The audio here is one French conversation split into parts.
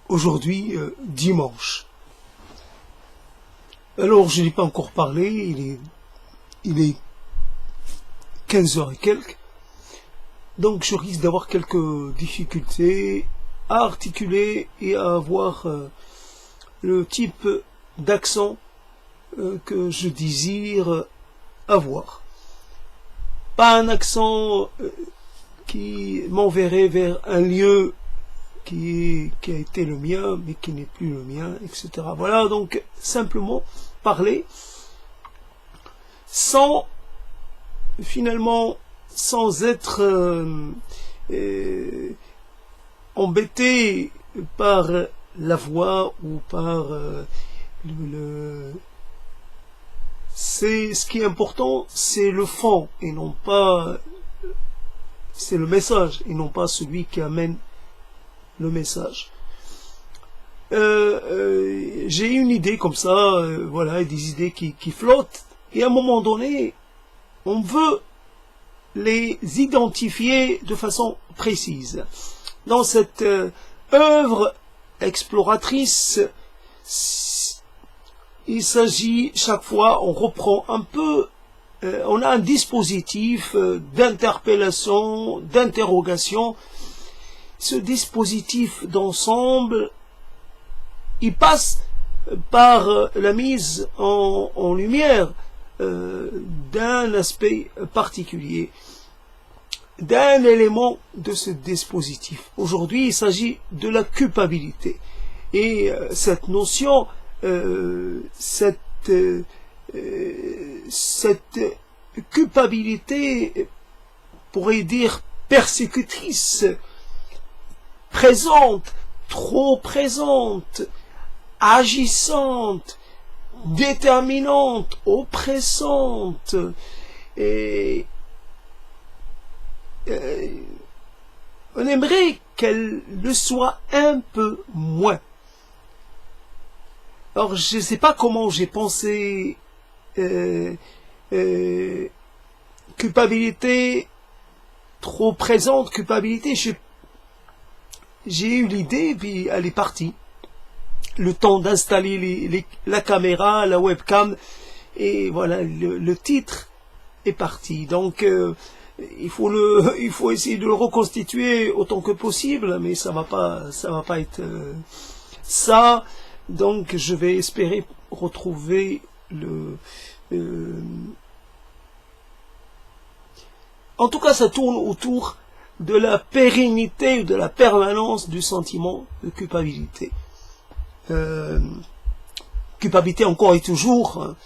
aujourd'hui, dimanche. Alors, je n'ai pas encore parlé, il est 15 heures et quelques, donc je risque d'avoir quelques difficultés à articuler et à avoir le type d'accent que je désire avoir. Pas un accent qui m'enverrait vers un lieu qui a été le mien, mais qui n'est plus le mien, etc. Voilà, donc simplement parler sans, finalement, sans être embêté par la voix ou par c'est ce qui est important, c'est le fond et non pas, c'est le message et non pas celui qui amène le message. J'ai une idée comme ça, voilà, des idées qui flottent, et à un moment donné, on veut les identifier de façon précise. Dans cette œuvre exploratrice, il s'agit, chaque fois, on reprend un peu, on a un dispositif d'interpellation, d'interrogation. Ce dispositif d'ensemble, il passe par la mise en lumière d'un aspect particulier, d'un élément de ce dispositif. Aujourd'hui, il s'agit de la culpabilité. Et cette notion, cette culpabilité, pourrait dire persécutrice, présente, trop présente, agissante, déterminante, oppressante, et on aimerait qu'elle le soit un peu moins. Alors je ne sais pas comment j'ai pensé culpabilité trop présente, culpabilité, j'ai eu l'idée, puis elle est partie. Le temps d'installer la caméra, la webcam, et voilà, le titre est parti. Donc, il faut essayer de le reconstituer autant que possible, mais ça va pas être ça. Donc, je vais espérer retrouver en tout cas, ça tourne autour de la pérennité ou de la permanence du sentiment de culpabilité. Culpabilité encore et toujours, hein.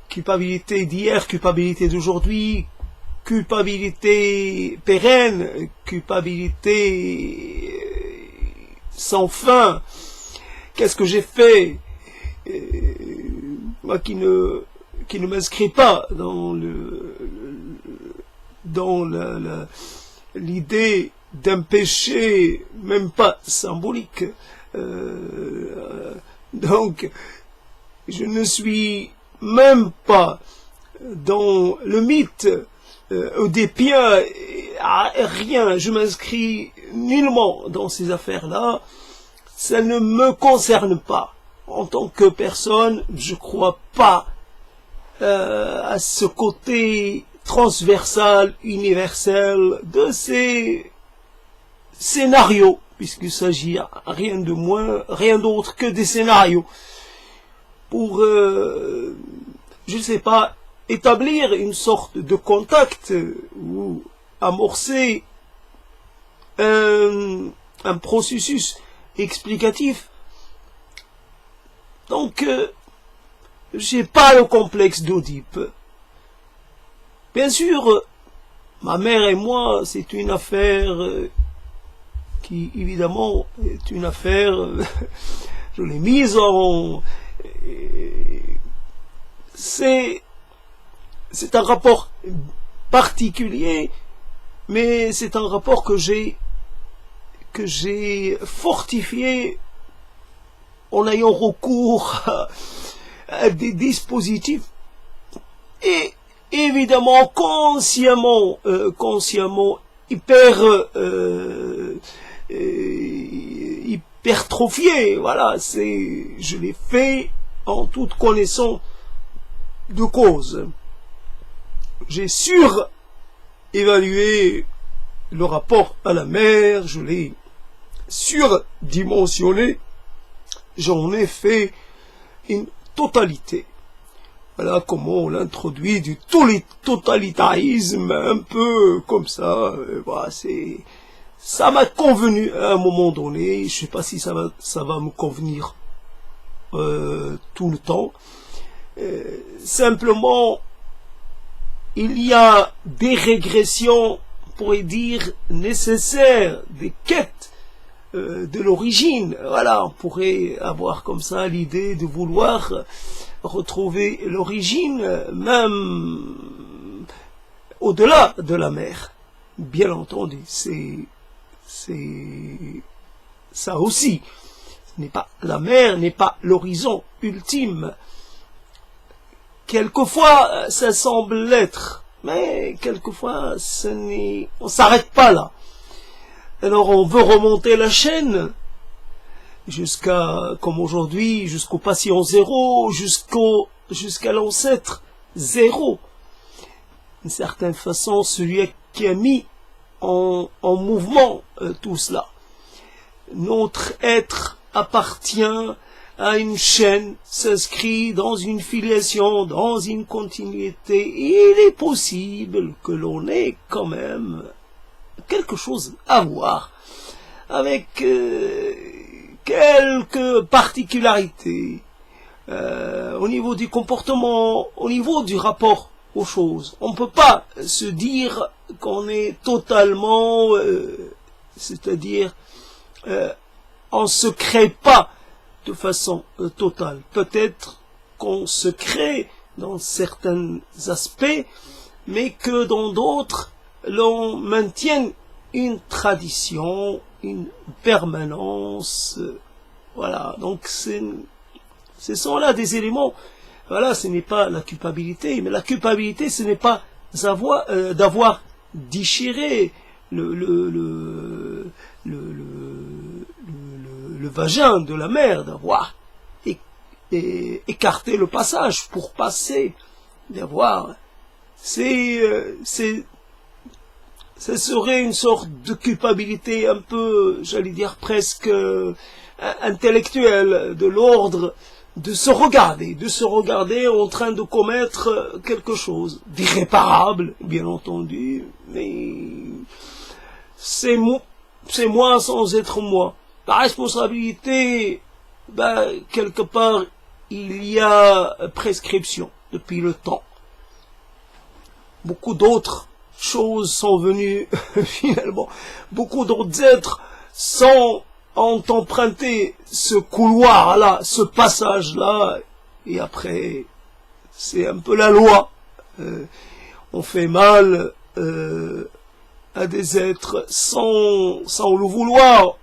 Culpabilité d'hier, culpabilité d'aujourd'hui, culpabilité pérenne, culpabilité sans fin. Qu'est-ce que j'ai fait, moi qui ne m'inscris pas dans l'idée d'un péché, même pas symbolique. Donc, je ne suis même pas dans le mythe oedipien, rien, je m'inscris nullement dans ces affaires-là, ça ne me concerne pas. En tant que personne, je crois pas à ce côté transversal, universel de ces scénarios, puisqu'il s'agit rien de moins, rien d'autre que des scénarios, pour, je ne sais pas, établir une sorte de contact ou amorcer un processus explicatif. Donc, j'ai pas le complexe d'Oedipe. Bien sûr, ma mère et moi, c'est une affaire qui, évidemment, est une affaire, je l'ai mise en... C'est un rapport particulier, mais c'est un rapport que j'ai fortifié en ayant recours à des dispositifs et évidemment consciemment hyper hypertrophié. Voilà, je l'ai fait en toute connaissance de cause. J'ai surévalué le rapport à la mer, je l'ai surdimensionné, j'en ai fait une totalité. Voilà comment on l'introduit du totalitarisme, un peu comme ça. Voilà, ça m'a convenu à un moment donné. Je sais pas si ça va me convenir tout le temps. Simplement, il y a des régressions, on pourrait dire, nécessaires, des quêtes de l'origine. Voilà, on pourrait avoir comme ça l'idée de vouloir retrouver l'origine, même au-delà de la mer. Bien entendu, c'est ça aussi. La mer n'est pas l'horizon ultime. Quelquefois, ça semble l'être, mais quelquefois, on s'arrête pas là. Alors, on veut remonter la chaîne comme aujourd'hui, jusqu'au patient zéro, jusqu'à l'ancêtre zéro. D'une certaine façon, celui qui a mis en mouvement tout cela. Notre être appartient à une chaîne, s'inscrit dans une filiation, dans une continuité. Il est possible que l'on ait quand même quelque chose à voir avec quelques particularités au niveau du comportement, au niveau du rapport aux choses. On ne peut pas se dire qu'on est totalement, c'est-à-dire on ne se crée pas de façon totale. Peut-être qu'on se crée dans certains aspects, mais que dans d'autres, l'on maintienne une tradition, une permanence. Voilà, donc ce sont là des éléments. Voilà, ce n'est pas la culpabilité, mais la culpabilité, ce n'est pas d'avoir déchiré le vagin de la mer, d'avoir écarté le passage pour passer, d'avoir, ce serait une sorte de culpabilité un peu, j'allais dire presque intellectuelle, de l'ordre de se regarder en train de commettre quelque chose d'irréparable, bien entendu, mais c'est moi sans être moi. La responsabilité, quelque part, il y a prescription depuis le temps. Beaucoup d'autres choses sont venues, finalement. Beaucoup d'autres êtres ont emprunté ce couloir-là, ce passage-là, et après, c'est un peu la loi. On fait mal à des êtres sans le vouloir.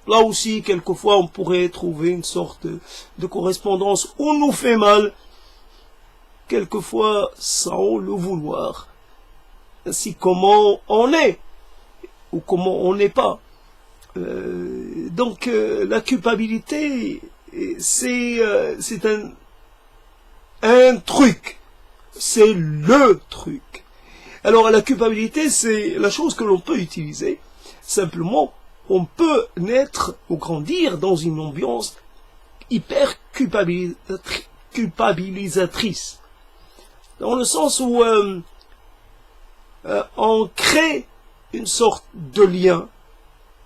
Là aussi, quelquefois, on pourrait trouver une sorte de correspondance. On nous fait mal, quelquefois, sans le vouloir. Ainsi comment on est, ou comment on n'est pas. Donc, la culpabilité, c'est un truc. C'est le truc. Alors, la culpabilité, c'est la chose que l'on peut utiliser. Simplement, on peut naître ou grandir dans une ambiance hyper culpabilisatrice. Dans le sens où on crée une sorte de lien,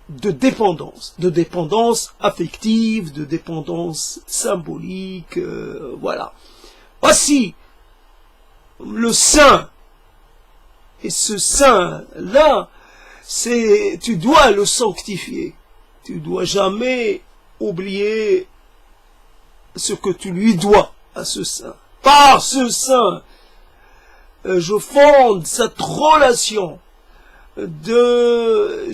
de dépendance affective, de dépendance symbolique, voilà. Voici le saint. Et ce saint-là, tu dois le sanctifier. Tu dois jamais oublier ce que tu lui dois à ce saint. Par ce saint, je fonde cette relation de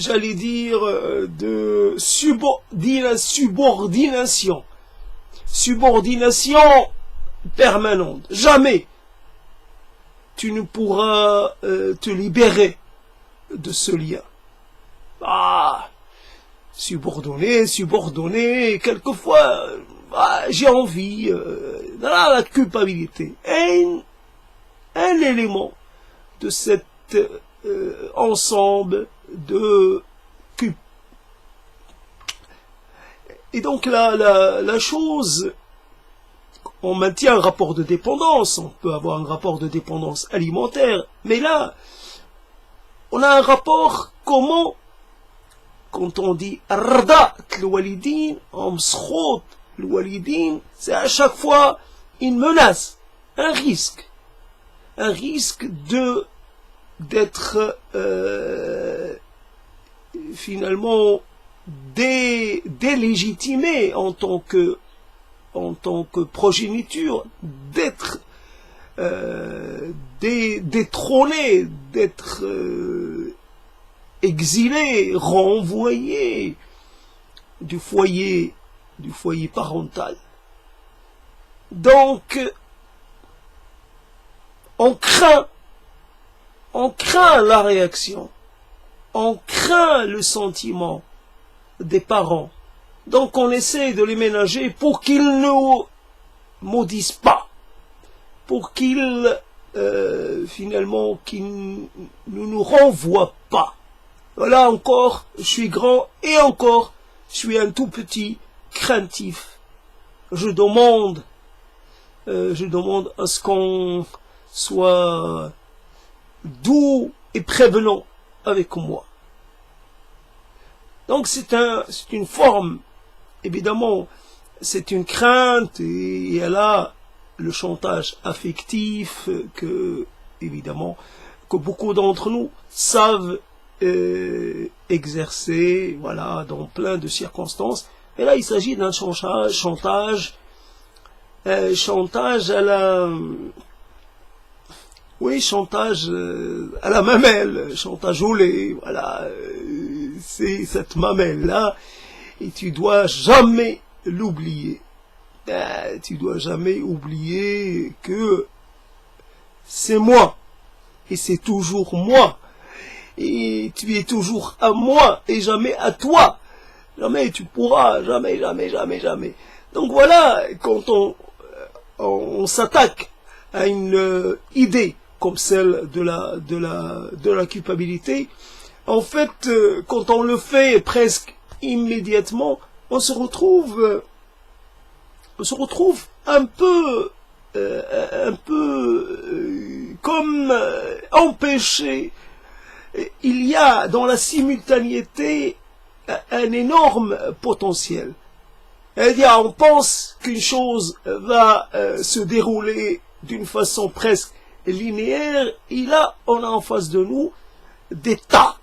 subordination permanente. Jamais tu ne pourras te libérer de ce lien. subordonné, quelquefois, j'ai envie, la culpabilité. Un élément de cet ensemble de culpabilité. Et donc la chose, on maintient un rapport de dépendance, on peut avoir un rapport de dépendance alimentaire, mais là, on a un rapport comment, quand on dit ardat l'walidin, amskhot l'walidin, c'est à chaque fois une menace, un risque d'être finalement délégitimé en tant que progéniture, d'être détrôné, d'être exilé, renvoyé du foyer parental. Donc, on craint la réaction, on craint le sentiment des parents. Donc on essaie de les ménager pour qu'ils ne maudissent pas, pour qu'ils finalement qu'ils ne nous renvoient pas. Voilà, encore, je suis grand et encore, je suis un tout petit craintif. Je demande à ce qu'on soit doux et prévenant avec moi. Donc c'est une forme, évidemment, c'est une crainte et elle a le chantage affectif que beaucoup d'entre nous savent exercer, voilà, dans plein de circonstances. Et là, il s'agit d'un chantage à la, oui, chantage à la mamelle, chantage au lait, voilà, c'est cette mamelle-là, et tu dois jamais l'oublier. Tu dois jamais oublier que c'est moi, et c'est toujours moi, et tu es toujours à moi, et jamais à toi. Jamais tu pourras, jamais. Donc voilà, quand on s'attaque à une idée comme celle de la culpabilité, en fait, quand on le fait presque immédiatement, on se retrouve un peu comme empêché. Il y a dans la simultanéité un énorme potentiel. C'est-à-dire, on pense qu'une chose va se dérouler d'une façon presque linéaire, et là, on a en face de nous des tas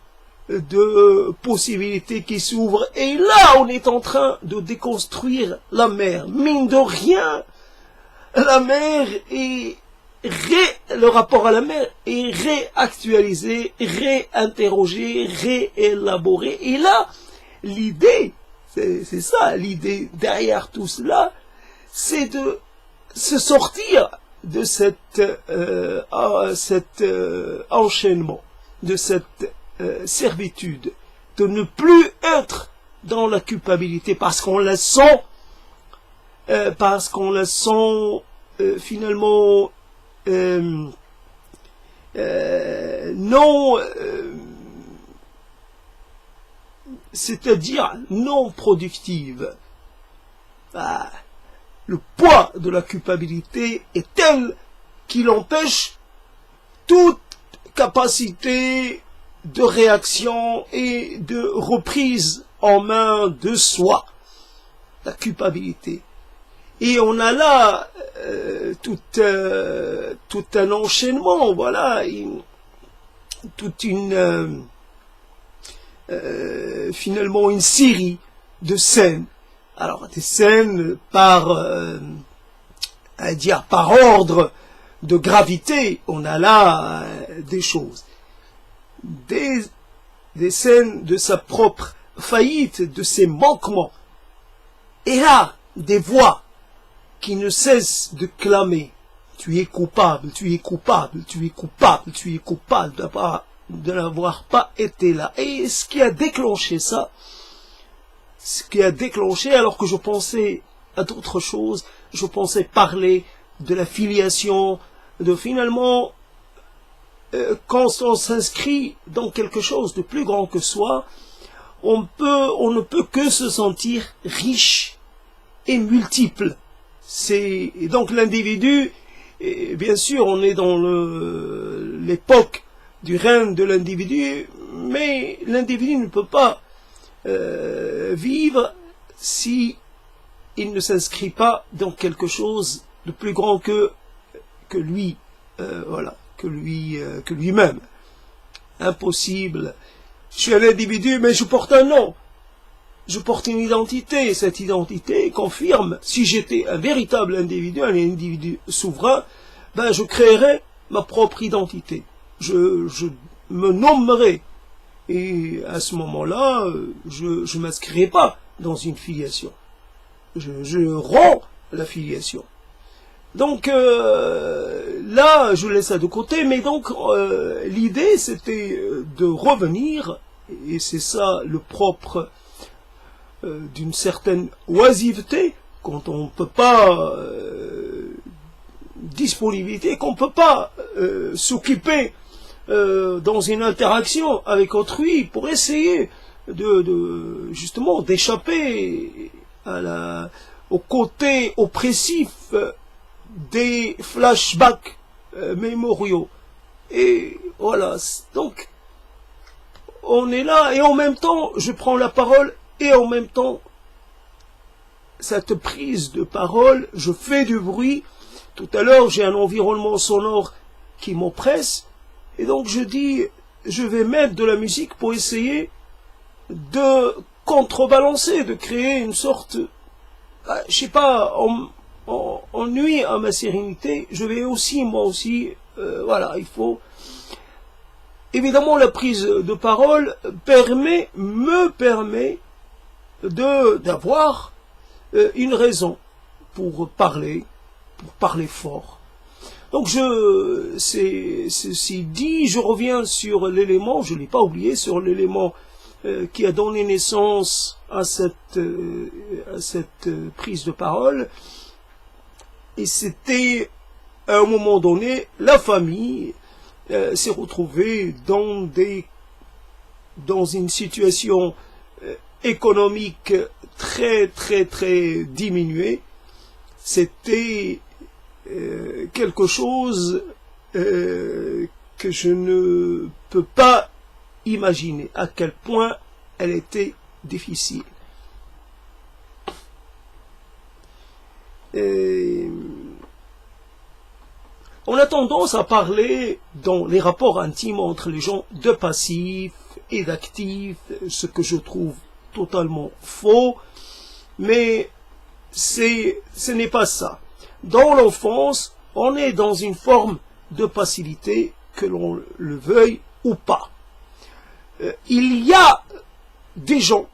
de possibilités qui s'ouvrent, et là, on est en train de déconstruire la mer. Mine de rien, la mer est le rapport à la mer est réactualisé, réinterrogé, réélaboré, et là, l'idée, c'est ça, l'idée derrière tout cela, c'est de se sortir de cet enchaînement, de cette servitude, de ne plus être dans la culpabilité parce qu'on la sent, finalement non, c'est-à-dire non productive. Le poids de la culpabilité est tel qu'il empêche toute capacité de réaction et de reprise en main de soi. La culpabilité. Et on a là tout un enchaînement, voilà, finalement une série de scènes. Alors des scènes par ordre de gravité, on a là des choses, des scènes de sa propre faillite, de ses manquements, et là des voix qui ne cessent de clamer: tu es coupable, tu es coupable, tu es coupable, tu es coupable de n'avoir pas été là. Et ce qui a déclenché ça, ce qui a déclenché, alors que je pensais à d'autres choses, je pensais parler de la filiation, de finalement, quand on s'inscrit dans quelque chose de plus grand que soi, on ne peut que se sentir riche et multiple. Et donc l'individu, bien sûr, on est dans l'époque du règne de l'individu, mais l'individu ne peut pas vivre si il ne s'inscrit pas dans quelque chose de plus grand que lui, voilà, que lui-même. Impossible. Je suis un individu, mais je porte un nom. Je porte une identité. Cette identité confirme, si j'étais un véritable individu, un individu souverain, ben je créerais ma propre identité. Je me nommerais. Et à ce moment-là, je ne m'inscrirai pas dans une filiation. Je romps la filiation. Donc là, je laisse ça de côté, mais donc l'idée c'était de revenir, et c'est ça le propre d'une certaine oisiveté, quand on ne peut pas, disponibilité, qu'on ne peut pas s'occuper dans une interaction avec autrui pour essayer justement d'échapper au côté oppressif des flashbacks mémoriaux. Et voilà, donc on est là, et en même temps je prends la parole, et en même temps cette prise de parole, je fais du bruit. Tout à l'heure j'ai un environnement sonore qui m'oppresse, et donc je dis, je vais mettre de la musique pour essayer de contrebalancer, de créer une sorte, je sais pas, on nuit à ma sérénité. Je vais aussi, moi aussi, voilà, il faut... Évidemment, la prise de parole me permet d'avoir une raison pour parler fort. Donc ceci dit, je reviens sur l'élément, je ne l'ai pas oublié, sur l'élément qui a donné naissance à cette prise de parole. Et c'était, à un moment donné, la famille s'est retrouvée dans une situation économique très très très diminuée. C'était quelque chose que je ne peux pas imaginer à quel point elle était difficile. On a tendance à parler dans les rapports intimes entre les gens de passif et d'actif, ce que je trouve totalement faux, mais ce n'est pas ça. Dans l'enfance, on est dans une forme de passivité, que l'on le veuille ou pas. Il y a des gens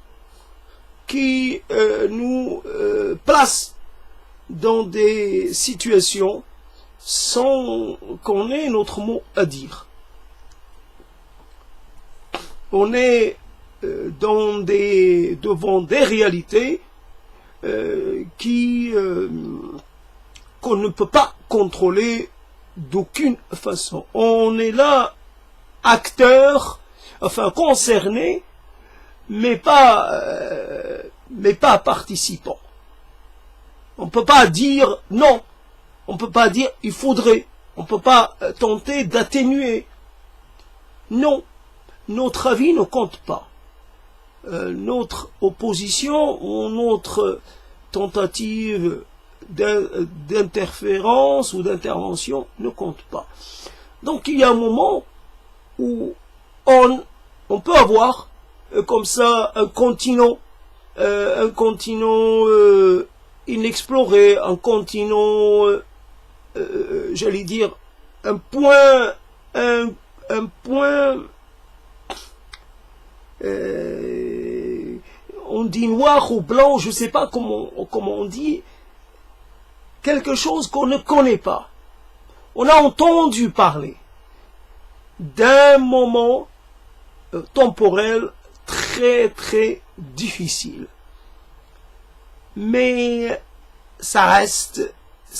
qui nous placent dans des situations sans qu'on ait notre mot à dire. On est devant des réalités qu'on ne peut pas contrôler d'aucune façon. On est là, acteur, enfin concerné, mais pas participant. On ne peut pas dire non. On ne peut pas dire il faudrait. On ne peut pas tenter d'atténuer. Non. Notre avis ne compte pas. Notre opposition ou notre tentative d'interférence ou d'intervention ne compte pas. Donc il y a un moment où on peut avoir comme ça un continent inexploré, un continent, j'allais dire, un point, on dit noir ou blanc, je ne sais pas comment on dit, quelque chose qu'on ne connaît pas. On a entendu parler d'un moment temporel très très difficile. mais ça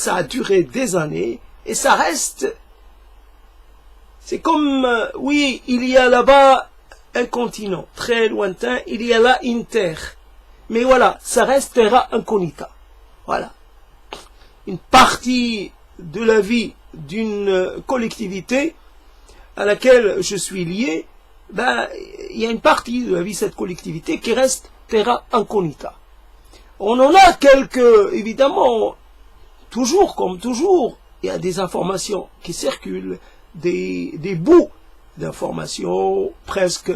a duré des années, et ça reste, c'est comme, oui, il y a là-bas un continent très lointain, il y a là une terre, mais voilà, ça restera incognita, voilà. Une partie de la vie d'une collectivité à laquelle je suis lié, ben, il y a une partie de la vie de cette collectivité qui reste terra incognita. On en a quelques, évidemment, toujours comme toujours, il y a des informations qui circulent, des bouts d'informations, presque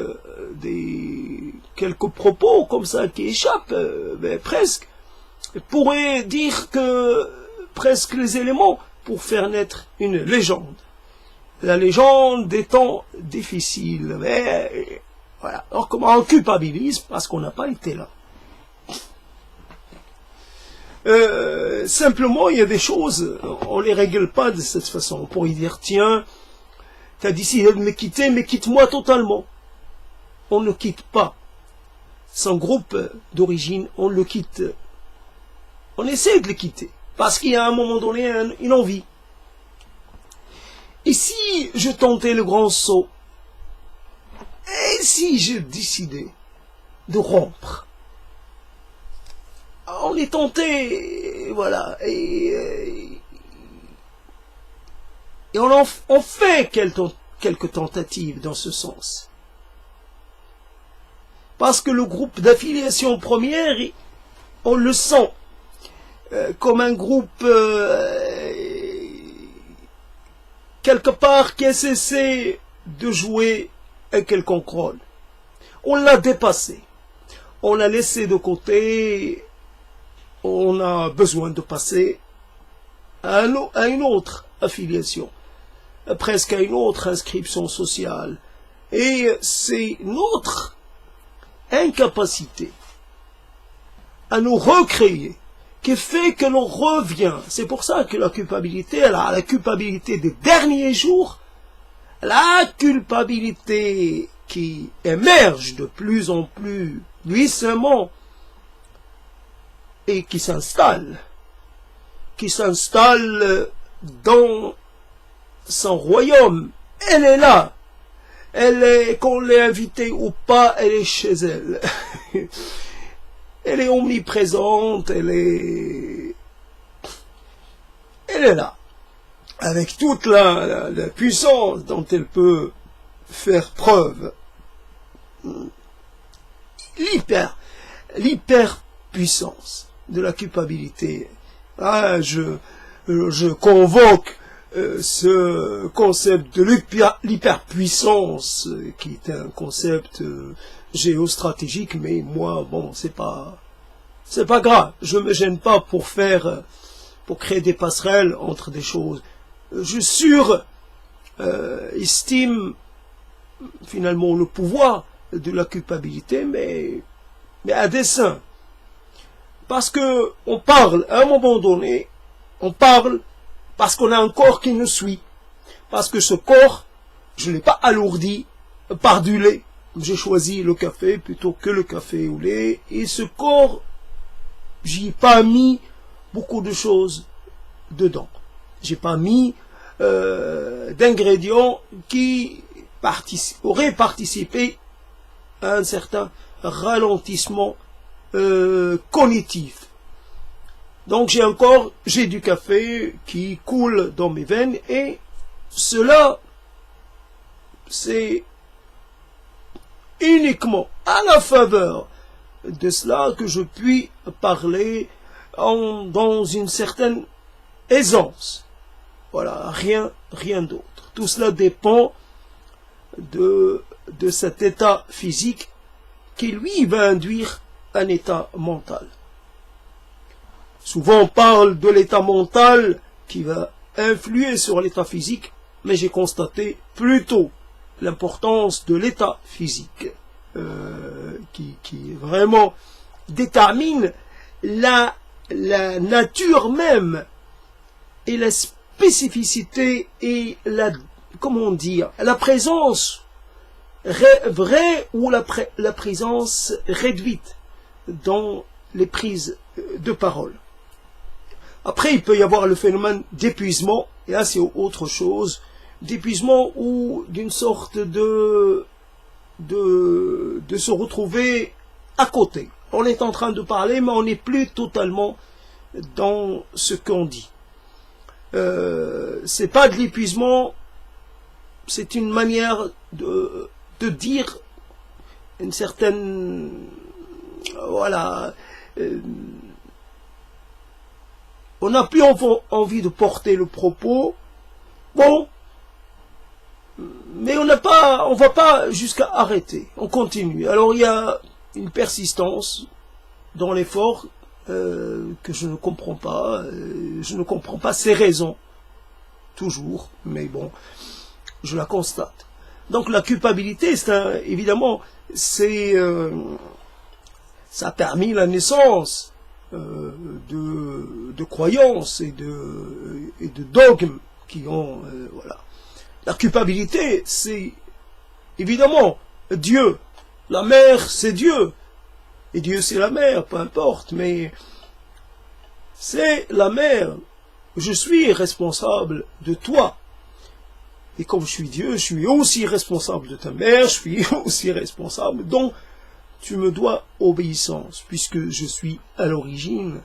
quelques propos comme ça qui échappent, mais presque. Je pourrais dire que presque les éléments pour faire naître une légende. La légende des temps difficiles, mais voilà. Alors comment on culpabilise parce qu'on n'a pas été là. Simplement, il y a des choses, on les règle pas de cette façon. On pourrait dire, tiens, t'as décidé de me quitter, mais quitte-moi totalement. On ne quitte pas son groupe d'origine, on le quitte. On essaie de le quitter, parce qu'il y a à un moment donné une envie. Et si je tentais le grand saut, et si je décidais de rompre, on est tenté, voilà, et on fait quelques tentatives dans ce sens. Parce que le groupe d'affiliation première, on le sent comme un groupe quelque part qui a cessé de jouer un quelconque rôle. On l'a dépassé, on l'a laissé de côté, on a besoin de passer à une autre affiliation, presque à une autre inscription sociale. Et c'est notre incapacité à nous recréer qui fait que l'on revient. C'est pour ça que la culpabilité, elle a la culpabilité des derniers jours, la culpabilité qui émerge de plus en plus puissamment et qui s'installe dans son royaume. Elle est là. Elle est, qu'on l'ait invitée ou pas, elle est chez elle. Elle est omniprésente, elle est là. Avec toute la puissance dont elle peut faire preuve. L'hyperpuissance de la culpabilité. Ah, je convoque ce concept de l'hyperpuissance, qui est un concept géostratégique, mais moi, bon, c'est pas grave. Je me gêne pas pour créer des passerelles entre des choses. Je estime finalement le pouvoir de la culpabilité, mais à dessein. Parce que on parle, à un moment donné, on parle parce qu'on a un corps qui nous suit. Parce que ce corps, je ne l'ai pas alourdi par du lait. J'ai choisi le café plutôt que le café au lait. Et ce corps, j'y ai pas mis beaucoup de choses dedans. J'ai pas mis d'ingrédients qui auraient participé à un certain ralentissement cognitif. Donc j'ai du café qui coule dans mes veines et cela, c'est uniquement à la faveur de cela que je puis parler dans une certaine aisance. Voilà, rien d'autre. Tout cela dépend de cet état physique qui, lui, va induire un état mental. Souvent on parle de l'état mental qui va influer sur l'état physique, mais j'ai constaté plutôt l'importance de l'état physique qui vraiment détermine la nature même et la spécificité et la présence vraie ou la présence réduite dans les prises de parole. Après, il peut y avoir le phénomène d'épuisement, et là c'est autre chose, d'épuisement ou d'une sorte de se retrouver à côté. On est en train de parler, mais on n'est plus totalement dans ce qu'on dit. C'est pas de l'épuisement, c'est une manière de dire une certaine, voilà, on n'a plus envie de porter le propos, bon, mais on va pas jusqu'à arrêter, on continue. Alors il y a une persistance dans l'effort que je ne comprends pas, ses raisons, toujours, mais bon, je la constate. Donc la culpabilité, évidemment, ça a permis la naissance de croyances et de dogmes qui ont, voilà. La culpabilité, c'est évidemment Dieu. La mère, c'est Dieu. Et Dieu, c'est la mère, peu importe, mais c'est la mère. Je suis responsable de toi. Et comme je suis Dieu, je suis aussi responsable de ta mère, je suis aussi responsable. Donc, tu me dois obéissance, puisque je suis à l'origine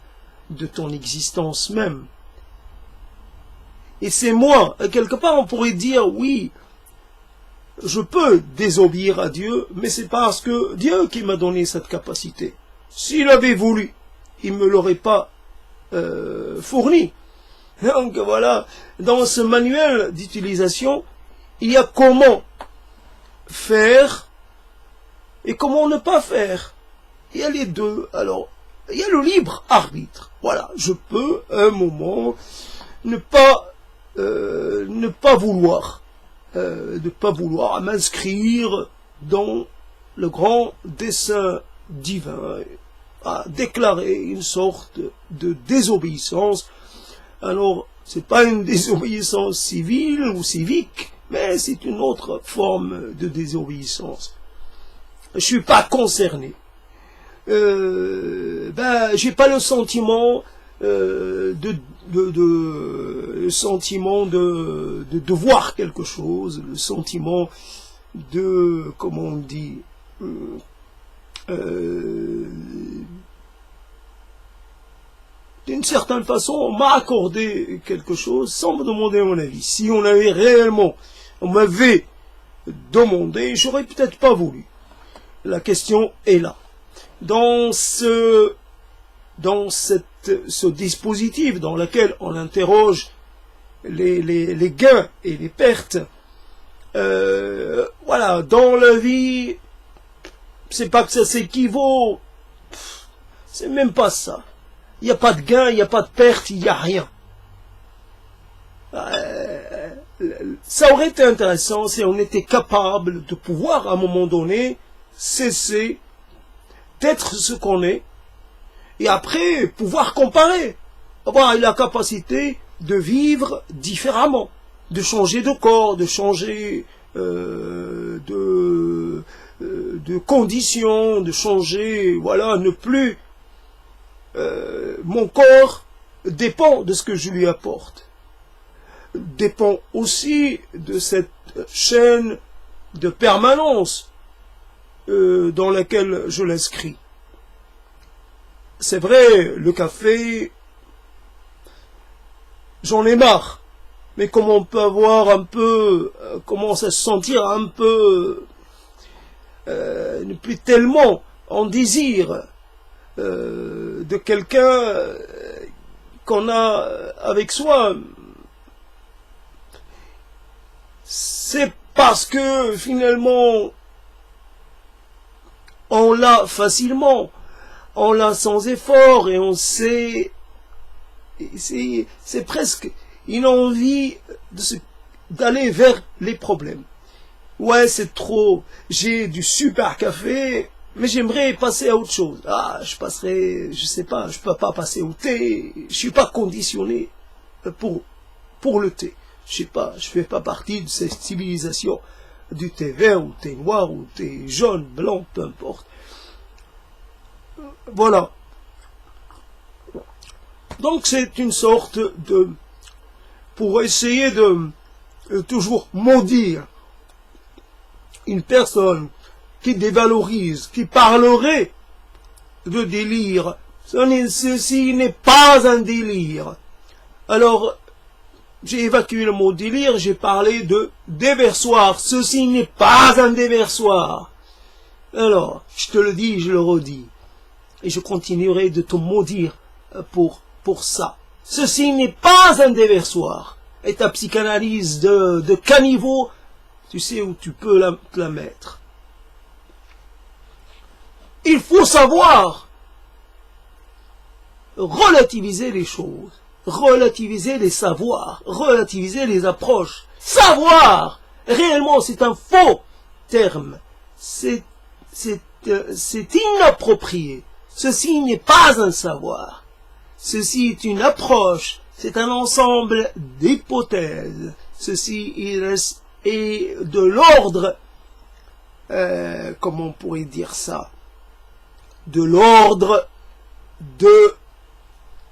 de ton existence même. Et c'est moi, quelque part on pourrait dire, oui, je peux désobéir à Dieu, mais c'est parce que Dieu qui m'a donné cette capacité. S'il avait voulu, il ne me l'aurait pas fourni. Donc voilà, dans ce manuel d'utilisation, il y a comment faire et comment ne pas faire. Il y a les deux. Alors, il y a le libre arbitre. Voilà, je peux, à un moment, ne pas vouloir m'inscrire dans le grand dessein divin, à déclarer une sorte de désobéissance. Alors, c'est pas une désobéissance civile ou civique, mais c'est une autre forme de désobéissance. Je suis pas concerné. J'ai pas le sentiment de devoir quelque chose, le sentiment de, comment on dit, d'une certaine façon, on m'a accordé quelque chose sans me demander mon avis. Si on m'avait demandé, j'aurais peut-être pas voulu. La question est là. Dans ce dispositif dans lequel on interroge les gains et les pertes, voilà, dans la vie, c'est pas que ça s'équivaut, c'est même pas ça. Il n'y a pas de gain, il n'y a pas de perte, il n'y a rien. Ça aurait été intéressant si on était capable de pouvoir, à un moment donné, cesser d'être ce qu'on est, et après, pouvoir comparer, avoir la capacité de vivre différemment, de changer de corps, de changer de conditions, de changer, voilà, ne plus... mon corps dépend de ce que je lui apporte, dépend aussi de cette chaîne de permanence dans laquelle je l'inscris. C'est vrai, le café, j'en ai marre, mais comme on peut avoir un peu, commence à se sentir un peu, ne plus tellement en désir de quelqu'un qu'on a avec soi, c'est parce que finalement on l'a facilement, on l'a sans effort, et on sait, c'est presque une envie d'aller vers les problèmes. Ouais, c'est trop, j'ai du super café, mais j'aimerais passer à autre chose. Ah, je sais pas, je peux pas passer au thé, je suis pas conditionné pour le thé. Je sais pas, je fais pas partie de cette civilisation du thé vert ou thé noir ou thé jaune, blanc, peu importe. Voilà. Donc c'est une sorte de... pour essayer de toujours maudire une personne qui dévalorise, qui parlerait de délire. Ceci n'est pas un délire. Alors, j'ai évacué le mot délire, j'ai parlé de déversoir. Ceci n'est pas un déversoir. Alors, je te le dis, je le redis. Et je continuerai de te maudire pour ça. Ceci n'est pas un déversoir. Et ta psychanalyse de caniveau, tu sais où tu peux la mettre. Il faut savoir relativiser les choses, relativiser les savoirs, relativiser les approches. Savoir, réellement, c'est un faux terme. C'est inapproprié. Ceci n'est pas un savoir. Ceci est une approche. C'est un ensemble d'hypothèses. Ceci est de l'ordre, comment on pourrait dire ça, de l'ordre de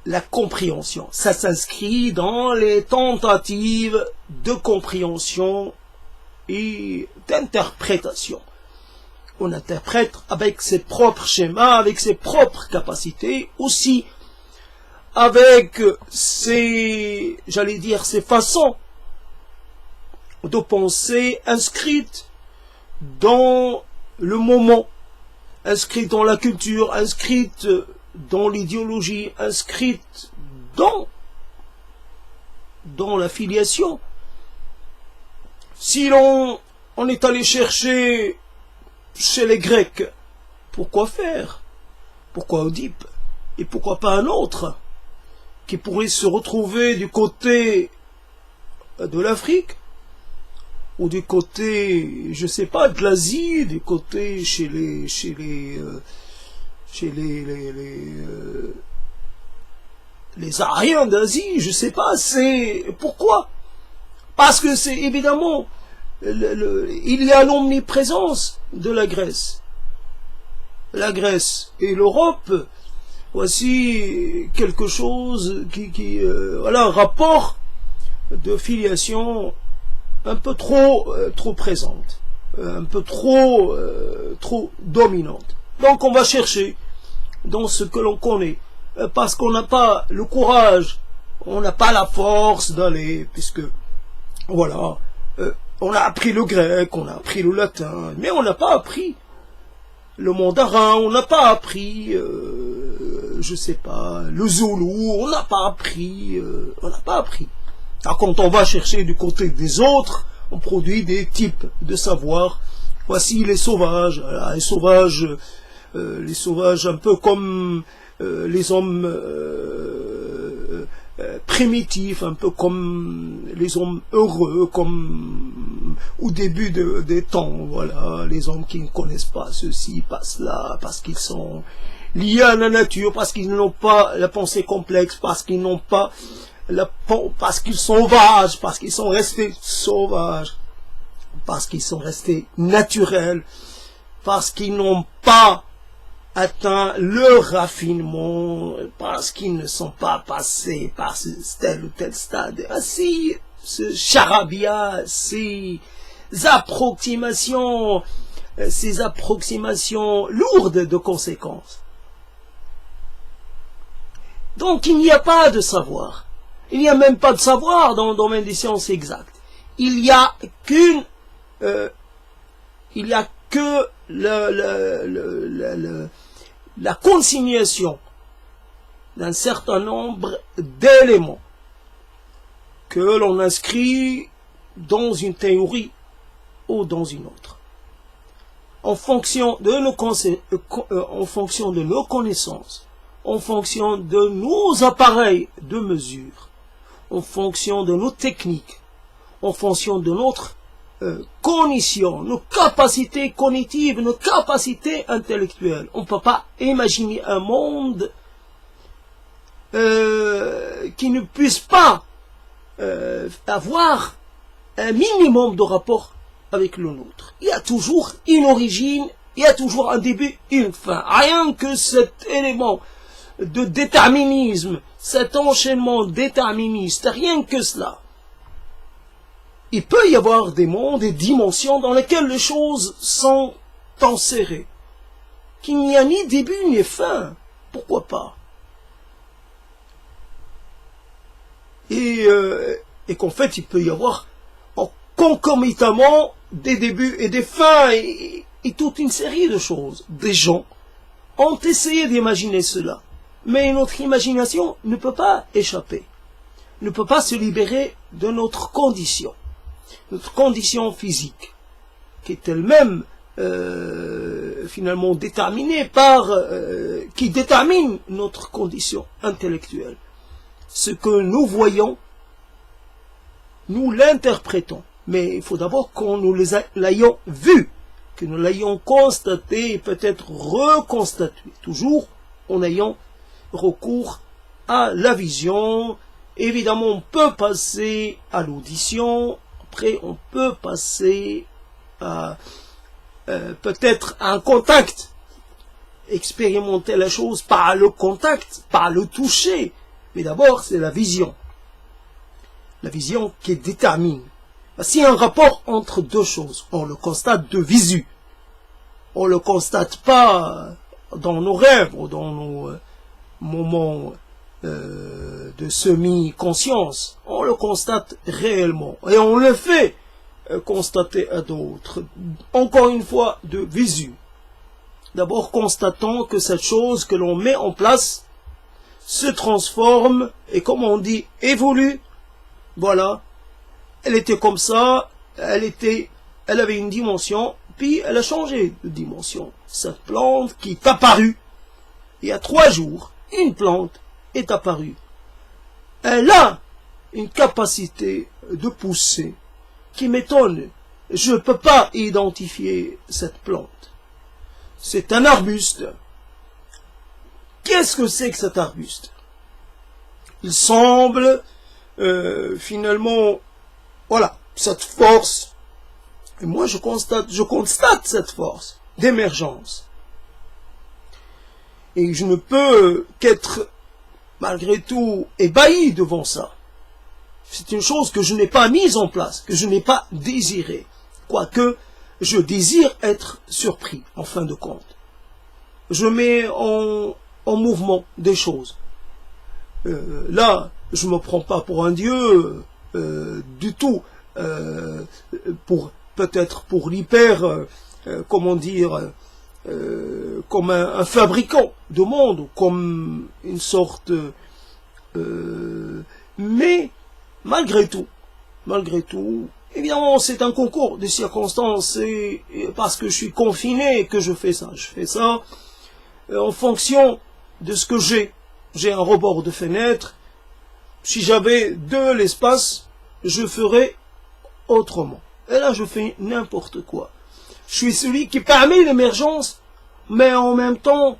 la compréhension. Ça s'inscrit dans les tentatives de compréhension et d'interprétation. On interprète avec ses propres schémas, avec ses propres capacités, aussi avec ses, j'allais dire, ses façons de penser inscrites dans le moment, inscrites dans la culture, inscrites dans l'idéologie, inscrites dans la filiation. Si on est allé chercher chez les Grecs, pourquoi faire? Pourquoi Oedipe? Et pourquoi pas un autre qui pourrait se retrouver du côté de l'Afrique ou du côté, je sais pas, de l'Asie, du côté chez les Aryens d'Asie, je sais pas, c'est pourquoi? Parce que c'est évidemment il y a l'omniprésence de la Grèce. La Grèce et l'Europe, voici quelque chose voilà, un rapport de filiation un peu trop présente, un peu trop dominante. Donc on va chercher dans ce que l'on connaît, parce qu'on n'a pas le courage, on n'a pas la force d'aller, puisque voilà, on a appris le grec, on a appris le latin, mais on n'a pas appris le mandarin, on n'a pas appris, je sais pas, le zoulou, on n'a pas appris, Alors, quand on va chercher du côté des autres, on produit des types de savoirs. Voici les sauvages, voilà, les sauvages un peu comme les hommes primitifs, un peu comme les hommes heureux, comme au début des temps, voilà, les hommes qui ne connaissent pas ceci, pas cela, parce qu'ils sont liés à la nature, parce qu'ils n'ont pas la pensée complexe, parce qu'ils n'ont pas parce qu'ils sont sauvages, parce qu'ils sont restés sauvages, parce qu'ils sont restés naturels, parce qu'ils n'ont pas atteint le raffinement, parce qu'ils ne sont pas passés par tel ou tel stade. Ainsi, ce charabia, ces approximations lourdes de conséquences. Donc il n'y a pas de savoir. Il n'y a même pas de savoir dans le domaine des sciences exactes. Il n'y a que la consignation d'un certain nombre d'éléments que l'on inscrit dans une théorie ou dans une autre. En fonction de nos connaissances, en fonction de nos appareils de mesure, en fonction de nos techniques, en fonction de notre cognition, nos capacités cognitives, nos capacités intellectuelles. On ne peut pas imaginer un monde qui ne puisse pas avoir un minimum de rapport avec le nôtre. Il y a toujours une origine, il y a toujours un début, une fin. Rien que cet élément de déterminisme, cet enchaînement déterministe, rien que cela. Il peut y avoir des mondes, des dimensions dans lesquelles les choses sont enserrées, qu'il n'y a ni début ni fin. Pourquoi pas? Et qu'en fait, il peut y avoir concomitamment des débuts et des fins et toute une série de choses. Des gens ont essayé d'imaginer cela, mais notre imagination ne peut pas échapper, ne peut pas se libérer de notre condition physique, qui est elle-même finalement déterminée par, qui détermine notre condition intellectuelle. Ce que nous voyons, nous l'interprétons. Mais il faut d'abord qu'on nous l'ayons vu, que nous l'ayons constaté et peut-être reconstaté, toujours en ayant recours à la vision. Évidemment, on peut passer à l'audition, après on peut passer à peut-être un contact, expérimenter la chose par le contact, par le toucher. Mais d'abord, c'est la vision qui détermine. S'il y a un rapport entre deux choses, on le constate de visu. On ne le constate pas dans nos rêves ou dans nos moments de semi-conscience. On le constate réellement. Et on le fait constater à d'autres. Encore une fois, de visu. D'abord, constatons que cette chose que l'on met en place se transforme et, comme on dit, évolue. Voilà. Elle était comme ça, elle avait une dimension, puis elle a changé de dimension. Cette plante qui est apparue, il y a 3 jours, une plante est apparue. Elle a une capacité de pousser qui m'étonne. Je ne peux pas identifier cette plante. C'est un arbuste. Qu'est-ce que c'est que cet arbuste? Il semble finalement, voilà, cette force. Et moi je constate cette force d'émergence. Et je ne peux qu'être malgré tout ébahi devant ça. C'est une chose que je n'ai pas mise en place, que je n'ai pas désirée. Quoique je désire être surpris, en fin de compte. Je mets en mouvement des choses. Là, je ne me prends pas pour un dieu du tout, peut-être pour l'hyper, comment dire, comme un fabricant de monde, ou comme une sorte... mais malgré tout, évidemment c'est un concours de circonstances, et parce que je suis confiné que je fais ça. Je fais ça en fonction de ce que j'ai. J'ai un rebord de fenêtre. Si j'avais de l'espace, je ferais autrement. Et là, je fais n'importe quoi. Je suis celui qui permet l'émergence, mais en même temps,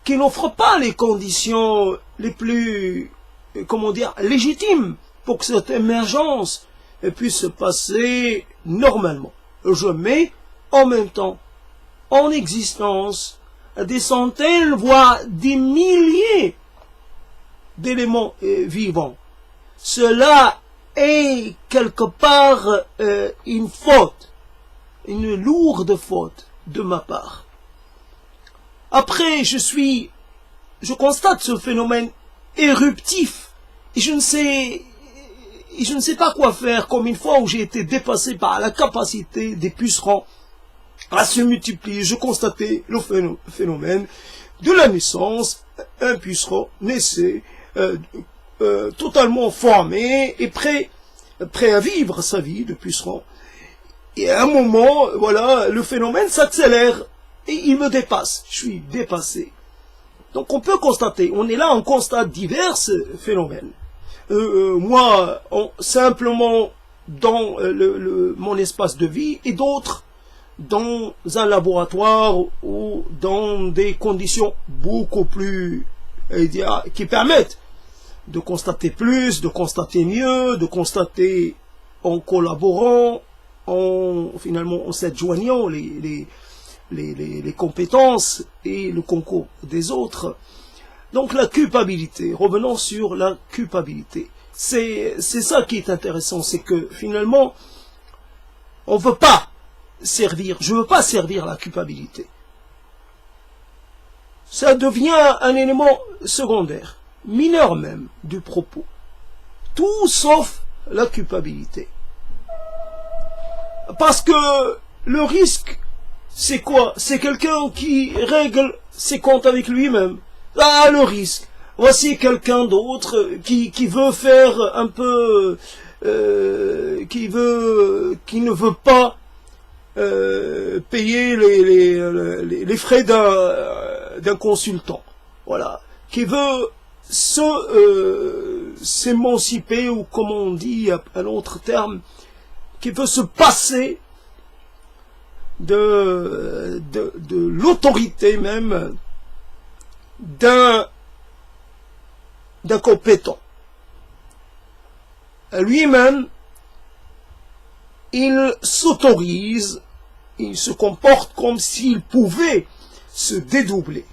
qui n'offre pas les conditions les plus, comment dire, légitimes pour que cette émergence puisse se passer normalement. Je mets en même temps en existence des centaines, voire des milliers d'éléments vivants. Cela est quelque part une faute, une lourde faute de ma part. Après, je constate ce phénomène éruptif et je ne sais pas quoi faire, comme une fois où j'ai été dépassé par la capacité des pucerons à se multiplier. Je constatais le phénomène de la naissance. Un puceron naissait totalement formé et prêt à vivre sa vie de puceron. Et à un moment, voilà, le phénomène s'accélère et il me dépasse. Je suis dépassé. Donc on peut constater, on est là, on constate divers phénomènes. Moi, simplement dans mon espace de vie, et d'autres dans un laboratoire ou dans des conditions beaucoup plus qui permettent de constater plus, de constater mieux, de constater en collaborant, finalement en s'adjoignant les compétences et le concours des autres. Donc la culpabilité, revenons sur la culpabilité. C'est ça qui est intéressant, c'est que finalement, on veut pas servir, je veux pas servir la culpabilité. Ça devient un élément secondaire, mineur même, du propos. Tout sauf la culpabilité. Parce que le risque, c'est quoi? C'est quelqu'un qui règle ses comptes avec lui-même. Ah, le risque. Voici quelqu'un d'autre qui veut faire un peu, qui ne veut pas payer les frais d'un consultant. Voilà. Qui veut s'émanciper, ou comme on dit, un autre terme, qui veut se passer de l'autorité même d'un compétent. Lui-même, il s'autorise, il se comporte comme s'il pouvait se dédoubler.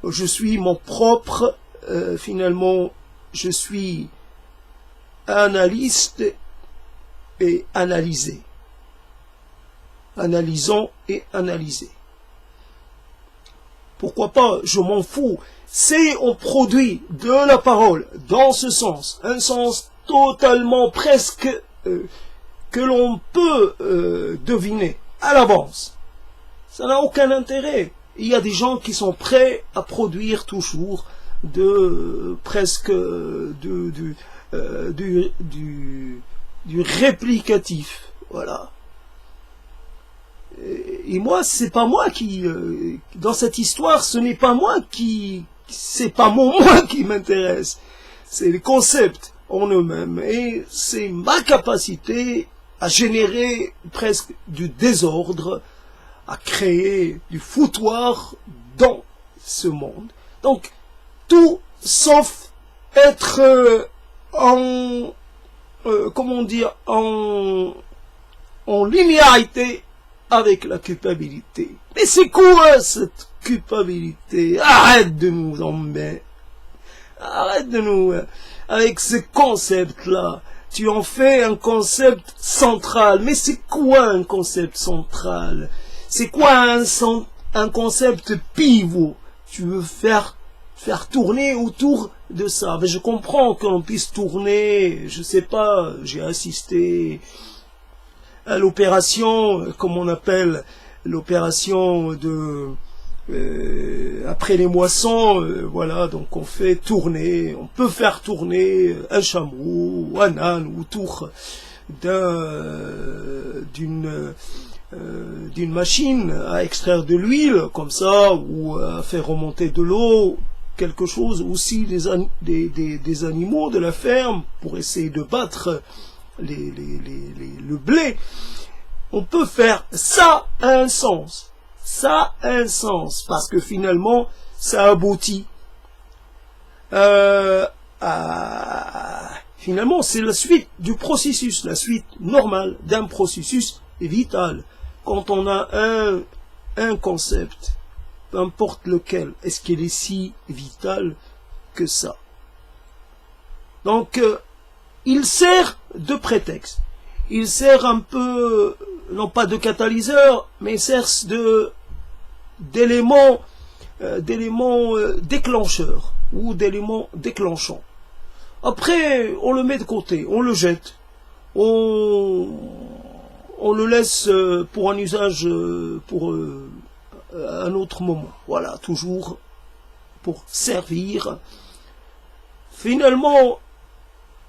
Je suis mon propre, finalement, je suis analyste et analysé. Analysant et analysé. Pourquoi pas, je m'en fous. C'est on produit de la parole dans ce sens, un sens totalement presque que l'on peut deviner à l'avance. Ça n'a aucun intérêt. Il y a des gens qui sont prêts à produire toujours presque du réplicatif. Voilà. Et moi, c'est pas moi qui, dans cette histoire, ce n'est pas moi c'est pas mon moi qui m'intéresse. C'est les concepts en eux-mêmes. Et c'est ma capacité à générer presque du désordre, à créer du foutoir dans ce monde. Donc, tout sauf être comment dire, en linéarité avec la culpabilité. Mais c'est quoi cette culpabilité? Arrête de nous emmerder. Arrête de nous... avec ce concept-là. Tu en fais un concept central. Mais c'est quoi un concept central? C'est quoi un concept pivot? Tu veux faire tourner autour de ça. Mais je comprends qu'on puisse tourner, je sais pas, j'ai assisté à l'opération, comme on appelle l'opération de après les moissons, voilà, donc on fait tourner, on peut faire tourner un chameau ou un âne autour d'une machine à extraire de l'huile, comme ça, ou à faire remonter de l'eau, quelque chose, aussi des animaux de la ferme, pour essayer de battre le blé. On peut faire ça à un sens. Ça a un sens, parce que finalement, ça aboutit finalement, c'est la suite du processus, la suite normale d'un processus vital. Quand on a un concept, peu importe lequel, est-ce qu'il est si vital que ça? Donc, il sert de prétexte. Il sert un peu, non pas de catalyseur, mais il sert d'élément déclencheur ou d'élément déclenchant. Après, on le met de côté, on le jette, on le laisse pour un usage pour un autre moment. Voilà, toujours pour servir. Finalement,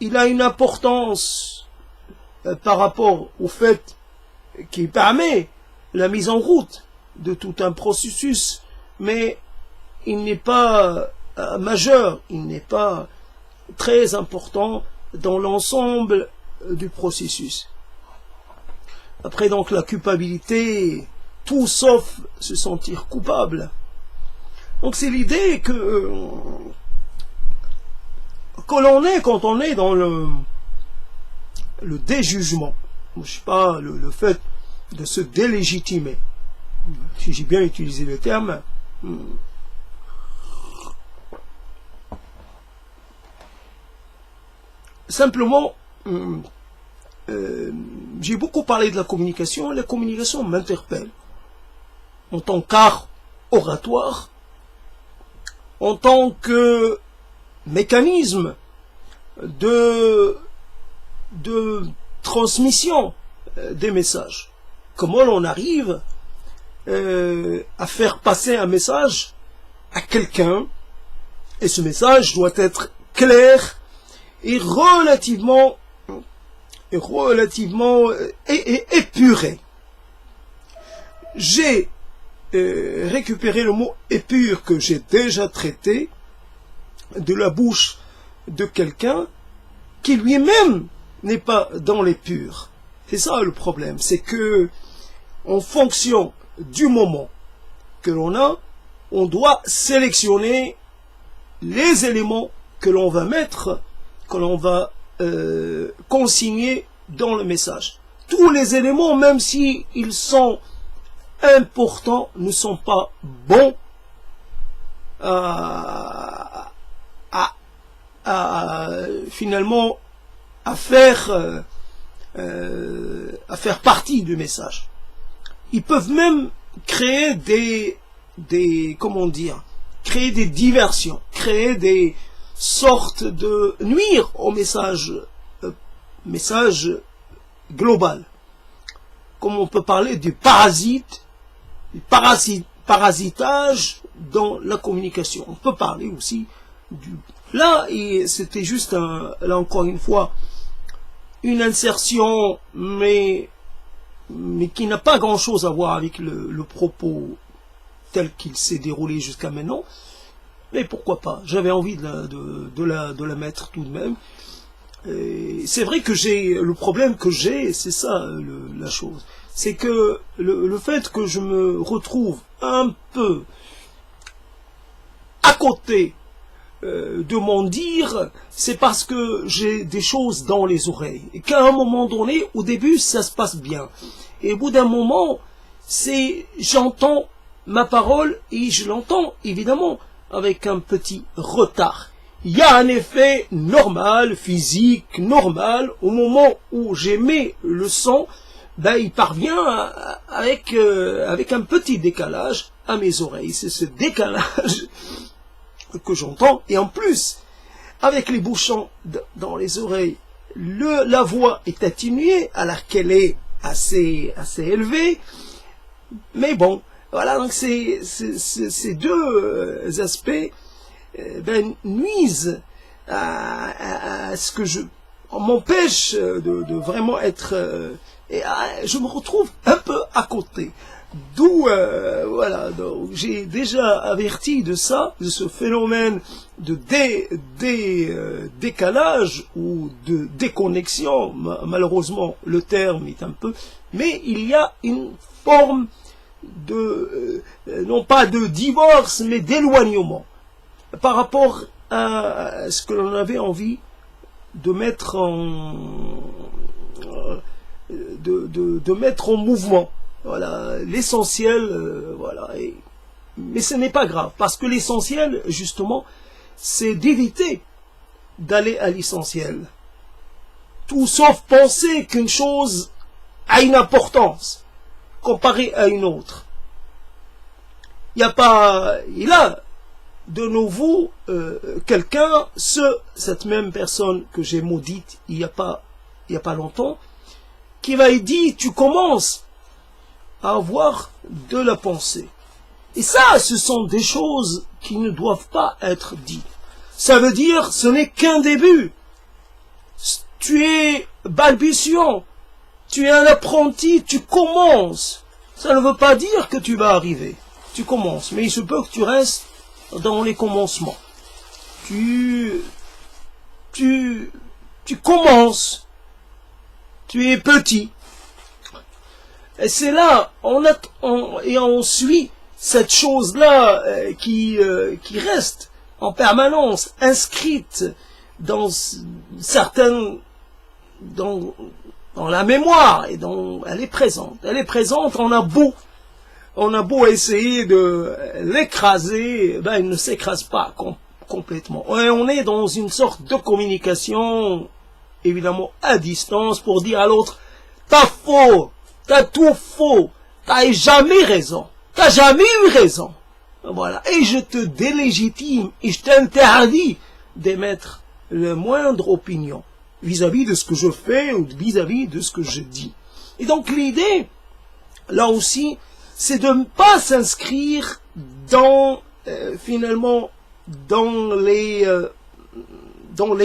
il a une importance par rapport au fait qu'il permet la mise en route de tout un processus, mais il n'est pas majeur, il n'est pas très important dans l'ensemble du processus. Après donc la culpabilité, tout sauf se sentir coupable. Donc c'est l'idée que l'on est quand on est dans le déjugement. Je sais pas, le fait de se délégitimer. Si j'ai bien utilisé le terme. simplement, j'ai beaucoup parlé de la communication, et la communication m'interpelle. En tant qu'art oratoire, en tant que mécanisme de transmission des messages. Comment l'on arrive à faire passer un message à quelqu'un, et ce message doit être clair et relativement épuré. J'ai récupéré le mot épure que j'ai déjà traité de la bouche de quelqu'un qui lui-même n'est pas dans l'épure. C'est ça le problème, c'est que en fonction du moment que l'on a, on doit sélectionner les éléments que l'on va mettre, que l'on va consigner dans le message. Tous les éléments, même si ils sont importants, ne sont pas bons finalement à faire partie du message. Ils peuvent même créer créer des diversions, créer des sortes de nuire au message global. Comme on peut parler du parasitage dans la communication. On peut parler aussi là, et c'était juste là encore une fois une insertion, mais qui n'a pas grand chose à voir avec le propos tel qu'il s'est déroulé jusqu'à maintenant. Mais pourquoi pas, j'avais envie de la mettre tout de même. C'est vrai que le problème que j'ai, c'est ça la chose. C'est que le fait que je me retrouve un peu à côté de mon dire, c'est parce que j'ai des choses dans les oreilles. Et qu'à un moment donné, au début, ça se passe bien. Et au bout d'un moment, j'entends ma parole et je l'entends évidemment avec un petit retard. Il y a un effet normal, physique, normal, au moment où j'émets le son, il parvient avec un petit décalage à mes oreilles. C'est ce décalage que j'entends, et en plus, avec les bouchons dans les oreilles, la voix est atténuée, alors qu'elle est assez élevée, mais bon, voilà, donc ces deux aspects nuisent à ce que m'empêche de vraiment être je me retrouve un peu à côté, d'où voilà, j'ai déjà averti de ça, de ce phénomène de décalage ou de déconnexion. Malheureusement le terme est un peu, mais il y a une forme non pas de divorce, mais d'éloignement par rapport à ce que l'on avait envie de mettre mettre en mouvement. Voilà, l'essentiel, voilà. Mais ce n'est pas grave, parce que l'essentiel, justement, c'est d'éviter d'aller à l'essentiel. Tout sauf penser qu'une chose a une importance comparée à une autre. Il a de nouveau quelqu'un, cette même personne que j'ai maudite il y a pas longtemps, qui va dire, tu commences à avoir de la pensée. Et ça, ce sont des choses qui ne doivent pas être dites. Ça veut dire, ce n'est qu'un début. Tu es balbutiant, tu es un apprenti, tu commences. Ça ne veut pas dire que tu vas arriver. Tu commences, mais il se peut que tu restes dans les commencements. Tu commences. Tu es petit. Et c'est là, on suit cette chose-là qui reste en permanence inscrite dans dans la mémoire, et elle est présente. Elle est présente, on a beau essayer de l'écraser, il ne s'écrase pas complètement. Et on est dans une sorte de communication évidemment à distance pour dire à l'autre, t'as faux, t'as tout faux, t'as jamais raison, t'as jamais eu raison. Voilà, et je te délégitime et je t'interdis d'émettre la moindre opinion vis-à-vis de ce que je fais ou vis-à-vis de ce que je dis. Et donc l'idée, là aussi, c'est de ne pas s'inscrire dans, finalement, dans les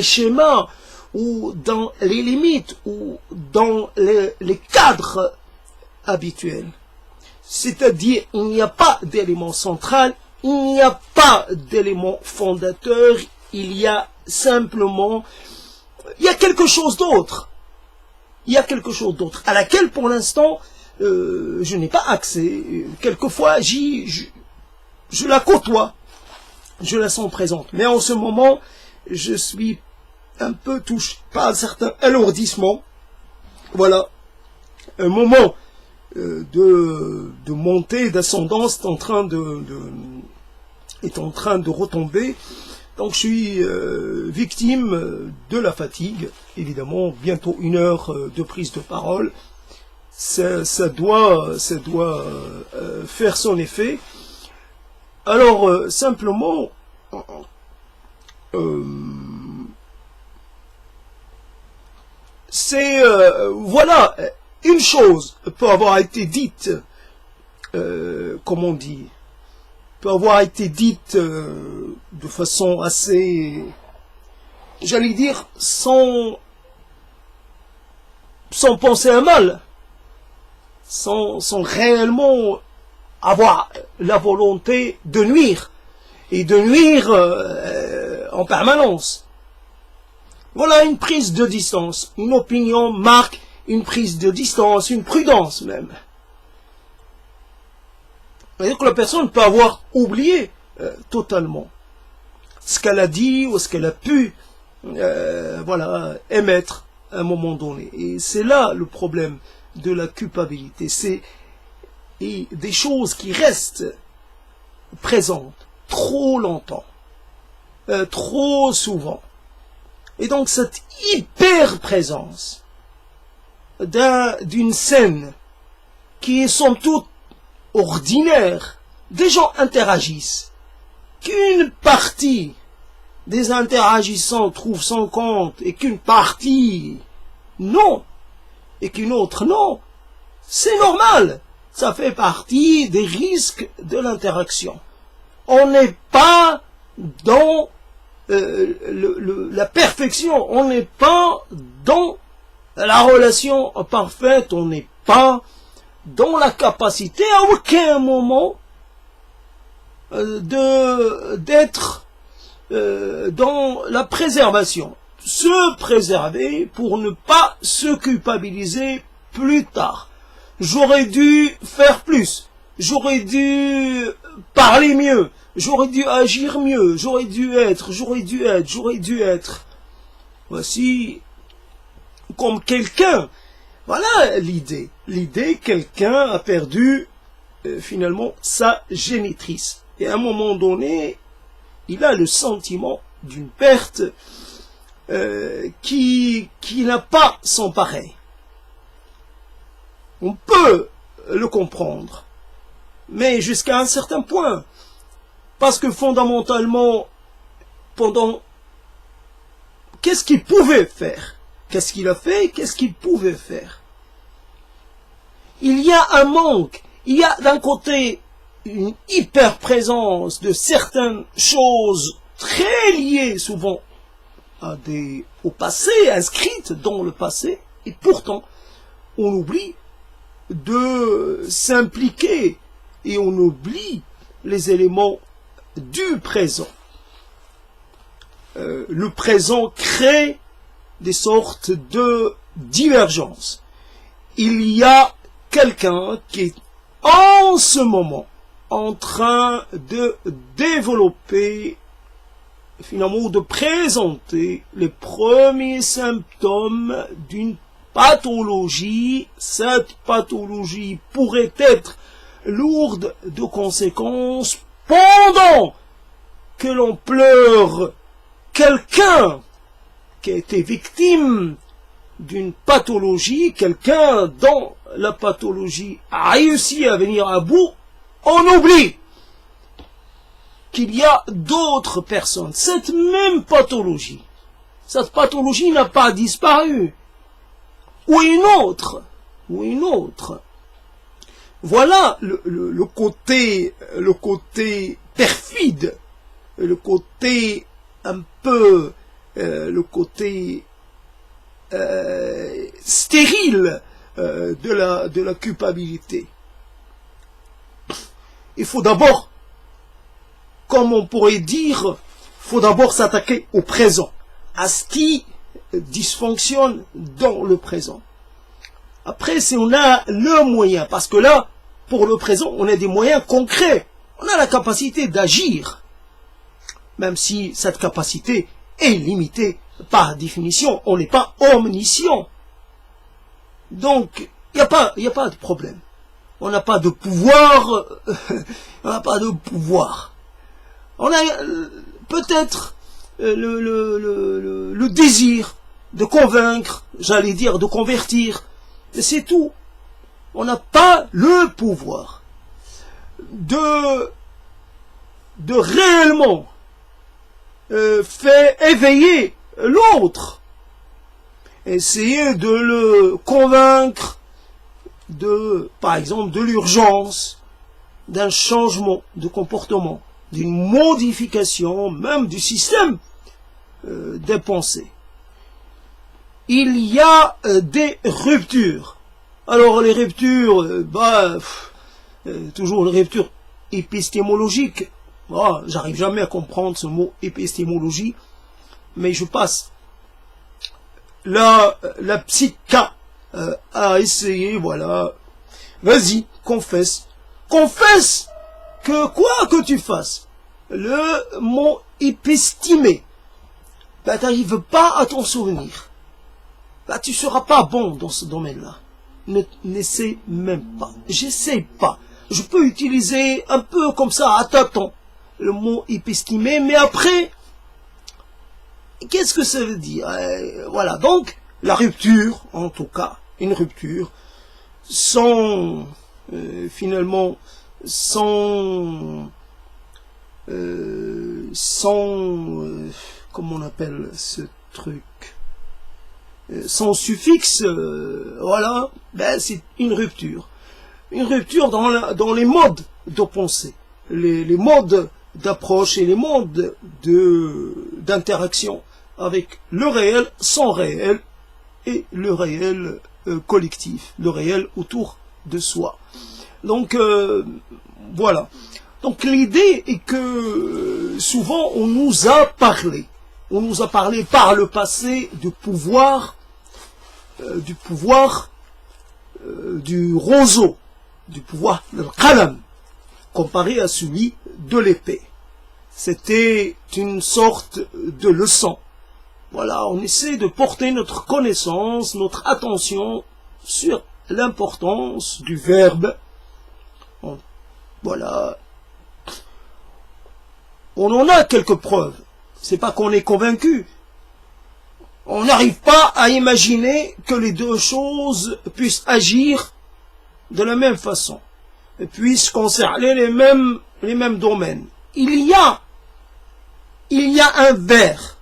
schémas ou dans les limites ou dans les cadres habituels. C'est-à-dire, il n'y a pas d'élément central, il n'y a pas d'élément fondateur, il y a simplement, il y a quelque chose d'autre. Il y a quelque chose d'autre, à laquelle pour l'instant, je n'ai pas accès. Quelquefois, je la côtoie, je la sens présente. Mais en ce moment, je suis un peu touché par un certain alourdissement. Voilà, un moment de montée, d'ascendance est en train de retomber. Donc je suis victime de la fatigue, évidemment, bientôt 1 heure de prise de parole. Ça doit faire son effet. Alors, simplement, voilà, une chose peut avoir été dite, comment on dit, peut avoir été dite de façon assez, j'allais dire, sans penser à mal, sans réellement avoir la volonté de nuire, et de nuire en permanence. Voilà une prise de distance. Une opinion marque une prise de distance, une prudence même. C'est-à-dire que la personne peut avoir oublié totalement ce qu'elle a dit ou ce qu'elle a pu voilà, émettre à un moment donné. Et c'est là le problème de la culpabilité. C'est des choses qui restent présentes trop longtemps, trop souvent. Et donc cette hyper-présence d'une scène qui est somme toute ordinaire, des gens interagissent, qu'une partie des interagissants trouve son compte et qu'une partie non, et qu'une autre non, c'est normal, ça fait partie des risques de l'interaction. On n'est pas dans la perfection, on n'est pas dans la relation parfaite, on n'est pas dans la capacité à aucun moment d'être dans la préservation. Se préserver pour ne pas se culpabiliser plus tard. J'aurais dû faire plus, j'aurais dû parler mieux, j'aurais dû agir mieux, j'aurais dû être. Voici comme quelqu'un. Voilà l'idée. L'idée, quelqu'un a perdu finalement sa génitrice. Et à un moment donné, il a le sentiment d'une perte qui n'a pas son pareil. On peut le comprendre, mais jusqu'à un certain point. Parce que fondamentalement, qu'est-ce qu'il pouvait faire? Qu'est-ce qu'il a fait? Qu'est-ce qu'il pouvait faire? Il y a un manque. Il y a d'un côté une hyper-présence de certaines choses très liées souvent au passé, inscrites dans le passé, et pourtant on oublie de s'impliquer et on oublie les éléments du présent. Le présent crée des sortes de divergences. Il y a quelqu'un qui est en ce moment en train de développer, finalement, de présenter les premiers symptômes d'une pathologie. Cette pathologie pourrait être lourde de conséquences pendant que l'on pleure quelqu'un qui a été victime d'une pathologie, quelqu'un dont la pathologie a réussi à venir à bout, on oublie qu'il y a d'autres personnes. Cette même pathologie, cette pathologie n'a pas disparu. Ou une autre, ou une autre. Voilà le côté perfide, le côté un peu, le côté stérile de la culpabilité. Il faut d'abord, comme on pourrait dire, il faut d'abord s'attaquer au présent, à ce qui dysfonctionne dans le présent. Après, si on a le moyen, parce que là, pour le présent, on a des moyens concrets. On a la capacité d'agir, même si cette capacité est limitée par définition. On n'est pas omniscient. Donc, il n'y a pas de problème. On n'a pas de pouvoir. On n'a pas de pouvoir. On a peut-être le désir de convaincre, j'allais dire de convertir. C'est tout. On n'a pas le pouvoir de réellement faire éveiller l'autre. Essayer de le convaincre par exemple, de l'urgence, d'un changement de comportement, d'une modification même du système des pensées. Il y a des ruptures. Alors les ruptures, toujours les ruptures épistémologiques. J'arrive jamais à comprendre ce mot épistémologie, mais je passe. La psycha a essayé, voilà. Vas-y, confesse. Confesse que quoi que tu fasses, le mot épistémé, t'arrives pas à t'en souvenir. Tu seras pas bon dans ce domaine-là. N'essaie même pas. J'essaie pas. Je peux utiliser un peu comme ça, à tâtons, le mot épistémé, mais après, qu'est-ce que ça veut dire? Voilà, donc, la rupture, en tout cas, une rupture, sans, finalement, comment on appelle ce truc, sans suffixe, voilà, c'est une rupture. Une rupture dans les modes de pensée, les modes d'approche et les modes d'interaction avec le réel, son réel, et le réel collectif, le réel autour de soi. Donc, voilà. Donc l'idée est que souvent on nous a parlé par le passé du pouvoir du roseau, du pouvoir del qalam, comparé à celui de l'épée. C'était une sorte de leçon. Voilà, on essaie de porter notre connaissance, notre attention sur l'importance du verbe. Voilà. On en a quelques preuves. C'est pas qu'on est convaincu. On n'arrive pas à imaginer que les deux choses puissent agir de la même façon, et puissent concerner les mêmes domaines. Il y a un vers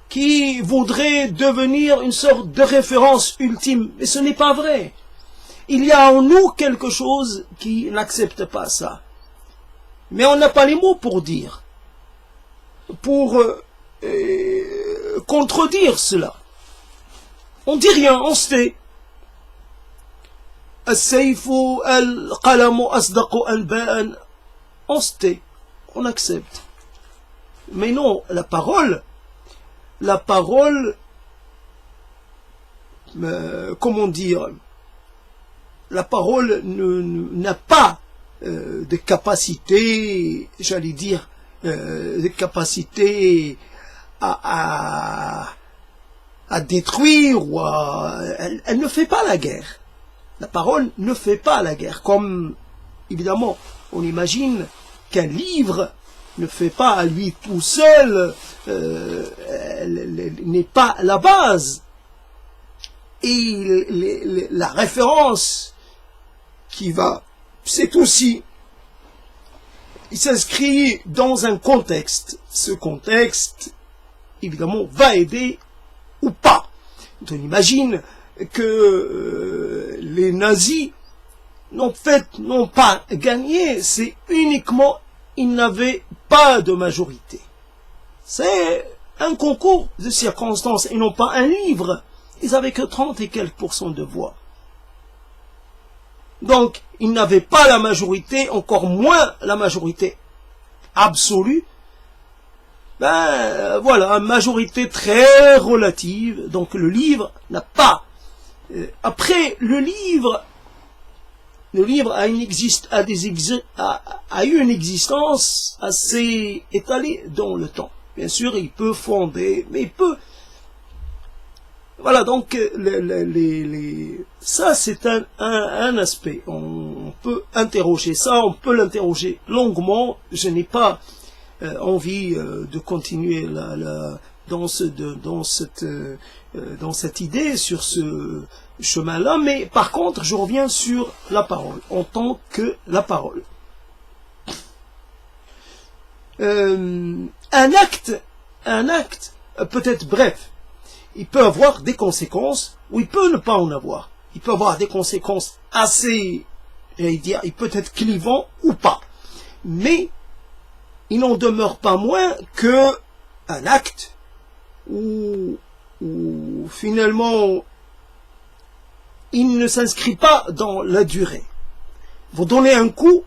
qui voudrait devenir une sorte de référence ultime, mais ce n'est pas vrai. Il y a en nous quelque chose qui n'accepte pas ça. Mais on n'a pas les mots pour dire, pour contredire cela. On dit rien, on se tait. السيف القلم أصدق أنباء, on se tait, on accepte. Mais non, la parole, comment dire, la parole n'a pas de capacité, j'allais dire, de capacité à détruire, ou elle ne fait pas la guerre. La parole ne fait pas la guerre. Comme, évidemment, on imagine qu'un livre ne fait pas à lui tout seul, n'est pas la base. Et la référence qui va, c'est aussi, il s'inscrit dans un contexte. Ce contexte, évidemment, va aider ou pas. On imagine que les nazis n'ont pas gagné, c'est uniquement, ils n'avaient pas de majorité. C'est un concours de circonstances, ils n'ont pas un livre. Ils n'avaient que 30 et quelques % de voix. Donc, ils n'avaient pas la majorité, encore moins la majorité absolue. Ben, voilà, majorité très relative. Donc, le livre n'a pas... après, le livre a eu une existence assez étalée dans le temps. Bien sûr, il peut fonder, mais il peut... Voilà, donc ça c'est un aspect. On peut interroger ça, on peut l'interroger longuement. Je n'ai pas envie de continuer dans cette idée, sur ce chemin-là, mais par contre, je reviens sur la parole, en tant que la parole. Un acte peut-être bref. Il peut avoir des conséquences, ou il peut ne pas en avoir. Il peut avoir des conséquences assez, j'allais dire, il peut être clivant ou pas. Mais, il n'en demeure pas moins que un acte où finalement, il ne s'inscrit pas dans la durée. Vous donnez un coup,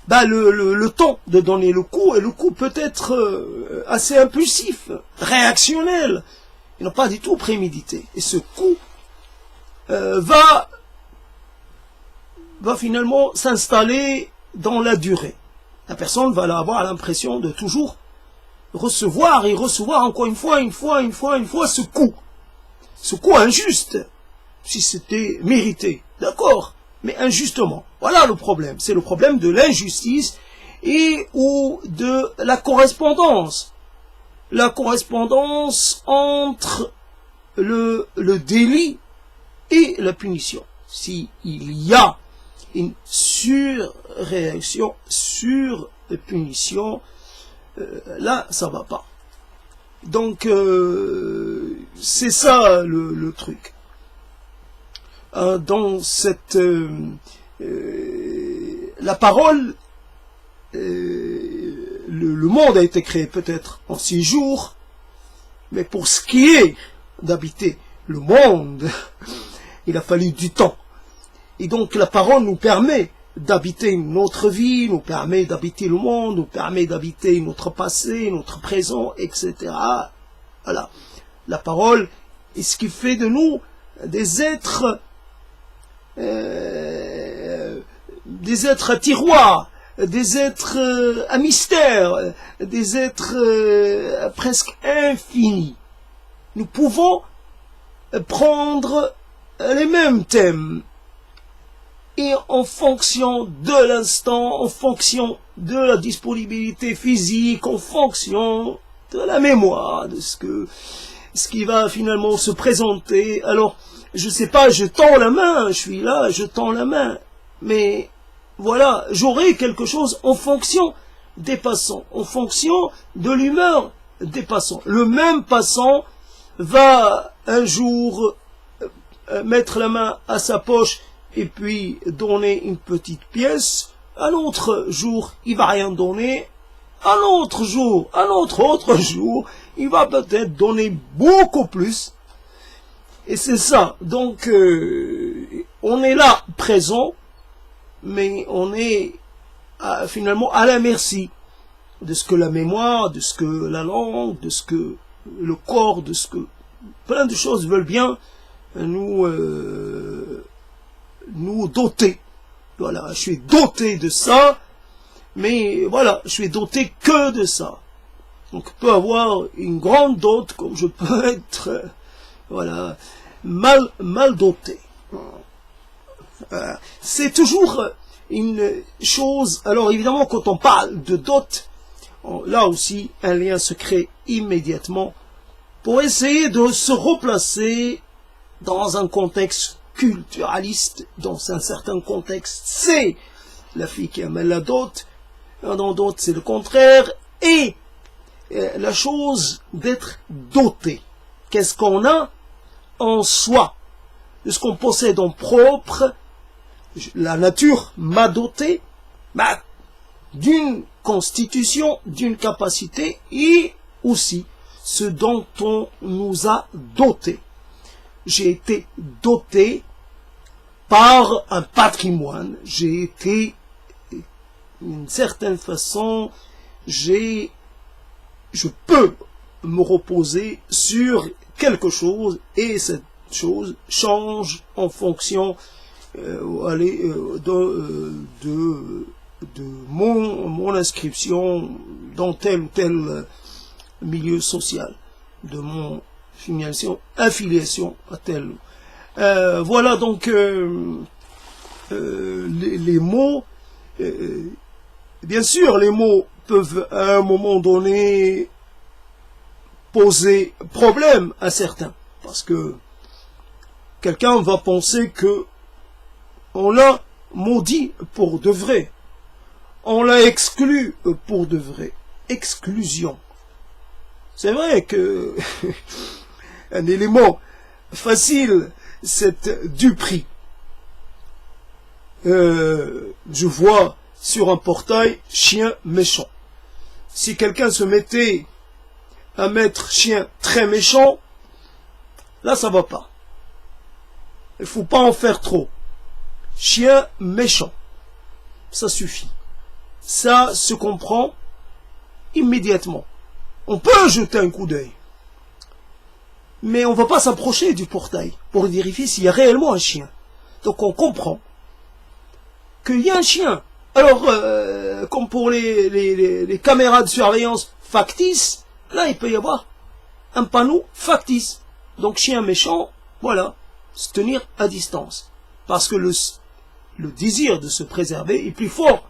bah le temps de donner le coup, et le coup peut être assez impulsif, réactionnel. Ils n'ont pas du tout prémédité. Et ce coup va finalement s'installer dans la durée. La personne va avoir l'impression de toujours recevoir et recevoir encore une fois ce coup. Ce coup injuste, si c'était mérité. D'accord, mais injustement. Voilà le problème. C'est le problème de l'injustice ou de la correspondance. La correspondance entre le délit et la punition. S'il y a une surréaction, surpunition, là, ça va pas. Donc, c'est ça le truc. Dans cette... la parole... le monde a été créé peut-être en 6 jours, mais pour ce qui est d'habiter le monde, il a fallu du temps. Et donc la parole nous permet d'habiter notre vie, nous permet d'habiter le monde, nous permet d'habiter notre passé, notre présent, etc. Voilà. La parole est ce qui fait de nous des êtres à tiroir, des êtres à mystère, des êtres presque infinis. Nous pouvons prendre les mêmes thèmes et en fonction de l'instant, en fonction de la disponibilité physique, en fonction de la mémoire, de ce qui va finalement se présenter. Alors, je sais pas, je tends la main, je suis là, je tends la main, mais voilà, j'aurai quelque chose en fonction des passants, en fonction de l'humeur des passants. Le même passant va un jour mettre la main à sa poche et puis donner une petite pièce. Un autre jour, il va rien donner. Un autre jour, autre jour, il va peut-être donner beaucoup plus. Et c'est ça. Donc, on est là, présent, mais on est finalement à la merci de ce que la mémoire, de ce que la langue, de ce que le corps, de ce que plein de choses veulent bien nous doter. Voilà, je suis doté de ça, mais voilà, je suis doté que de ça. Donc, je peux avoir une grande dot, comme je peux être, voilà, mal doté. C'est toujours une chose. Alors évidemment, quand on parle de dot, là aussi un lien se crée immédiatement pour essayer de se replacer dans un contexte culturaliste, dans un certain contexte, c'est la fille qui amène la dot, dans d'autres c'est le contraire, et la chose d'être doté. Qu'est-ce qu'on a en soi, de ce qu'on possède en propre. La nature m'a doté d'une constitution, d'une capacité, et aussi ce dont on nous a doté. J'ai été doté par un patrimoine, j'ai été, d'une certaine façon, je peux me reposer sur quelque chose, et cette chose change en fonction de mon inscription dans tel ou tel milieu social, de mon affiliation à tel. Voilà donc les mots. Bien sûr, les mots peuvent à un moment donné poser problème à certains, parce que quelqu'un va penser que on l'a maudit pour de vrai, on l'a exclu pour de vrai. Exclusion. C'est vrai que un élément facile, c'est du prix. Je vois sur un portail chien méchant. Si quelqu'un se mettait à mettre chien très méchant, là ça va pas. Il faut pas en faire trop. Chien méchant, ça suffit. Ça se comprend immédiatement. On peut jeter un coup d'œil, mais on ne va pas s'approcher du portail pour vérifier s'il y a réellement un chien. Donc on comprend qu'il y a un chien. Alors, comme pour les caméras de surveillance factices, là il peut y avoir un panneau factice. Donc chien méchant, voilà, se tenir à distance. Parce que le désir de se préserver est plus fort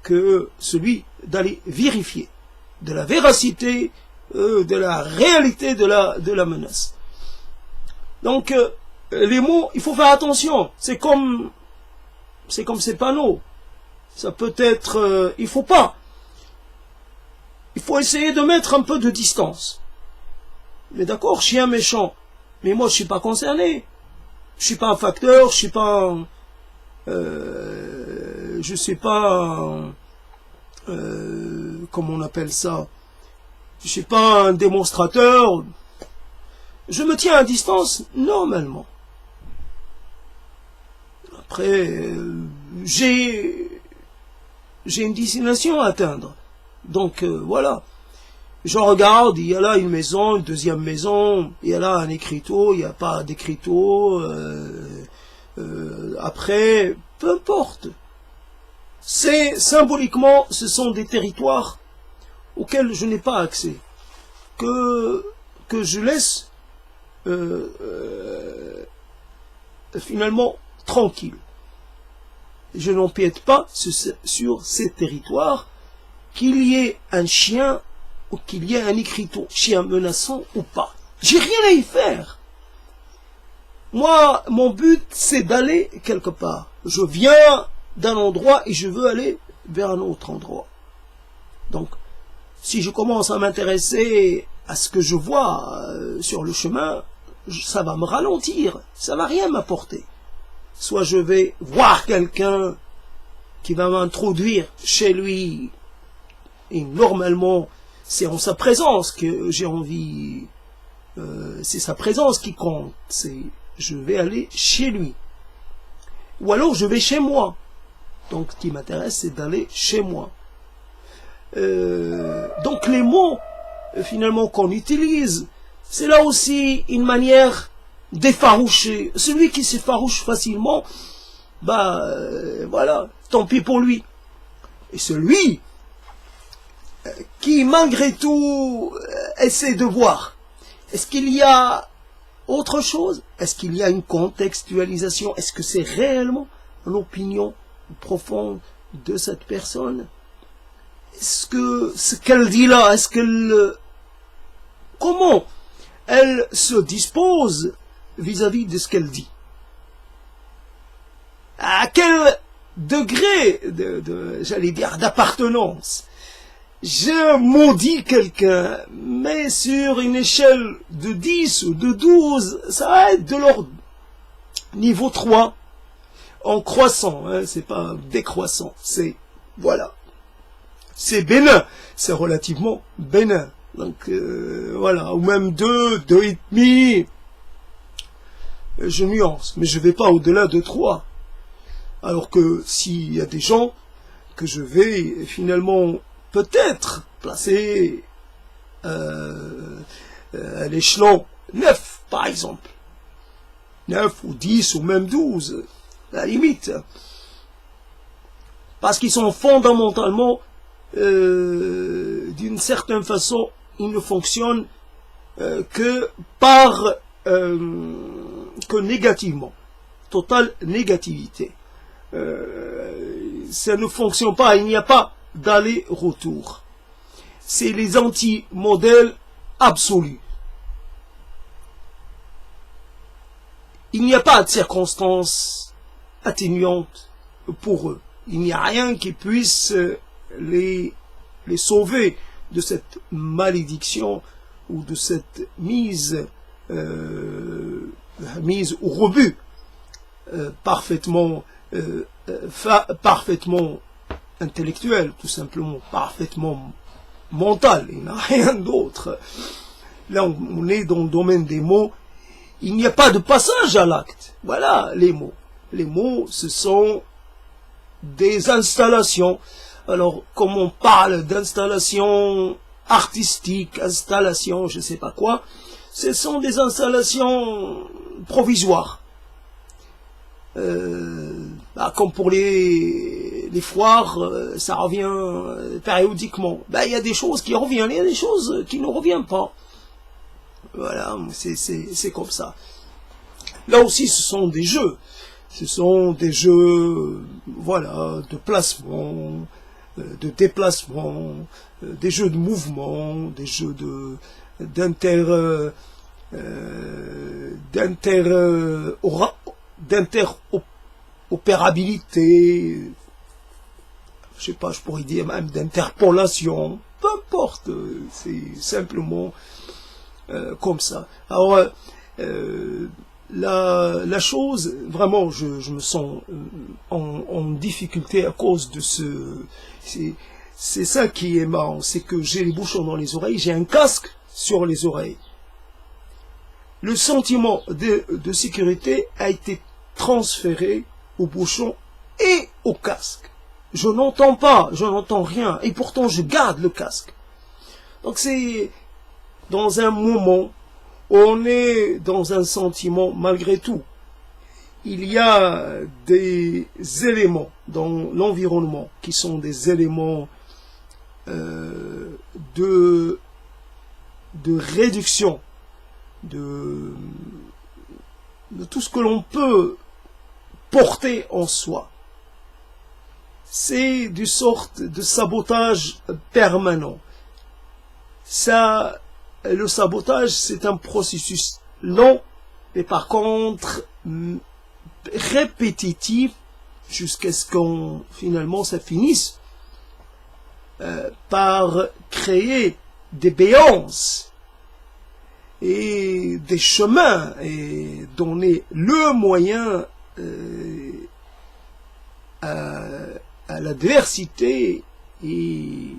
que celui d'aller vérifier de la véracité, de la réalité de la menace. Donc, les mots, il faut faire attention. C'est comme ces panneaux. Ça peut être... il faut essayer de mettre un peu de distance. Mais d'accord, chien méchant. Mais moi, je suis pas concerné. Je suis pas un facteur, je suis pas un... je sais pas... comment on appelle ça, je suis pas un démonstrateur, je me tiens à distance normalement. Après, j'ai une destination à atteindre, donc voilà, je regarde, il y a là une maison, une deuxième maison, il y a là un écriteau, il n'y a pas d'écriteau, après, peu importe. C'est symboliquement, ce sont des territoires auxquels je n'ai pas accès, que je laisse finalement tranquille. Je n'empiète pas sur ces territoires, qu'il y ait un chien ou qu'il y ait un écriteau, chien menaçant ou pas. J'ai rien à y faire. Moi, mon but, c'est d'aller quelque part. Je viens d'un endroit et je veux aller vers un autre endroit. Donc, si je commence à m'intéresser à ce que je vois sur le chemin, ça va me ralentir, ça va rien m'apporter. Soit je vais voir quelqu'un qui va m'introduire chez lui, et normalement, c'est en sa présence que j'ai envie, c'est sa présence qui compte, je vais aller chez lui. Ou alors je vais chez moi. Donc, ce qui m'intéresse, c'est d'aller chez moi. Donc, les mots, finalement, qu'on utilise, c'est là aussi une manière d'effaroucher. Celui qui s'effarouche facilement, voilà, tant pis pour lui. Et celui qui, malgré tout, essaie de voir, est-ce qu'il y a autre chose? Est-ce qu'il y a une contextualisation? Est-ce que c'est réellement l'opinion profonde de cette personne? Est-ce que ce qu'elle dit là, comment elle se dispose vis-à-vis de ce qu'elle dit. À quel degré j'allais dire, d'appartenance je maudis quelqu'un, mais sur une échelle de 10 ou de 12, ça va être de l'ordre niveau 3, en croissant, hein, c'est pas décroissant, c'est, voilà, c'est bénin, c'est relativement bénin, donc voilà, ou même 2, 2,5, je nuance, mais je vais pas au-delà de 3, alors que s'il y a des gens que je vais finalement peut-être placer à l'échelon 9, par exemple. 9 ou 10 ou même 12, à la limite. Parce qu'ils sont fondamentalement, d'une certaine façon, ils ne fonctionnent que négativement. Totale négativité. Ça ne fonctionne pas, il n'y a pas d'aller-retour. C'est les anti-modèles absolus. Il n'y a pas de circonstances atténuantes pour eux. Il n'y a rien qui puisse les sauver de cette malédiction ou de cette mise au rebut parfaitement intellectuel, tout simplement, parfaitement mental, il n'y a rien d'autre. Là, on est dans le domaine des mots, il n'y a pas de passage à l'acte. Voilà les mots. Les mots, ce sont des installations. Alors, comme on parle d'installations artistiques, installations, je ne sais pas quoi, ce sont des installations provisoires. Comme pour les foires, ça revient périodiquement. Il y a des choses qui reviennent, il y a des choses qui ne reviennent pas. Voilà, c'est comme ça. Là aussi, ce sont des jeux. Ce sont des jeux, voilà, de placement, de déplacement, des jeux de mouvement, des jeux d'interopérabilité, je sais pas, je pourrais dire même d'interpolation, peu importe, c'est simplement comme ça. Alors, la chose, vraiment, je me sens en difficulté à cause de c'est ça qui est marrant, c'est que j'ai les bouchons dans les oreilles, j'ai un casque sur les oreilles. Le sentiment de sécurité a été transféré aux bouchons et au casque. Je n'entends pas, je n'entends rien, et pourtant je garde le casque. Donc c'est dans un moment où on est dans un sentiment malgré tout. Il y a des éléments dans l'environnement qui sont des éléments de réduction de tout ce que l'on peut porter en soi. C'est du sorte de sabotage permanent. Ça, le sabotage, c'est un processus lent, mais par contre répétitif, jusqu'à ce qu'on finalement ça finisse par créer des béances et des chemins et donner le moyen à l'adversité et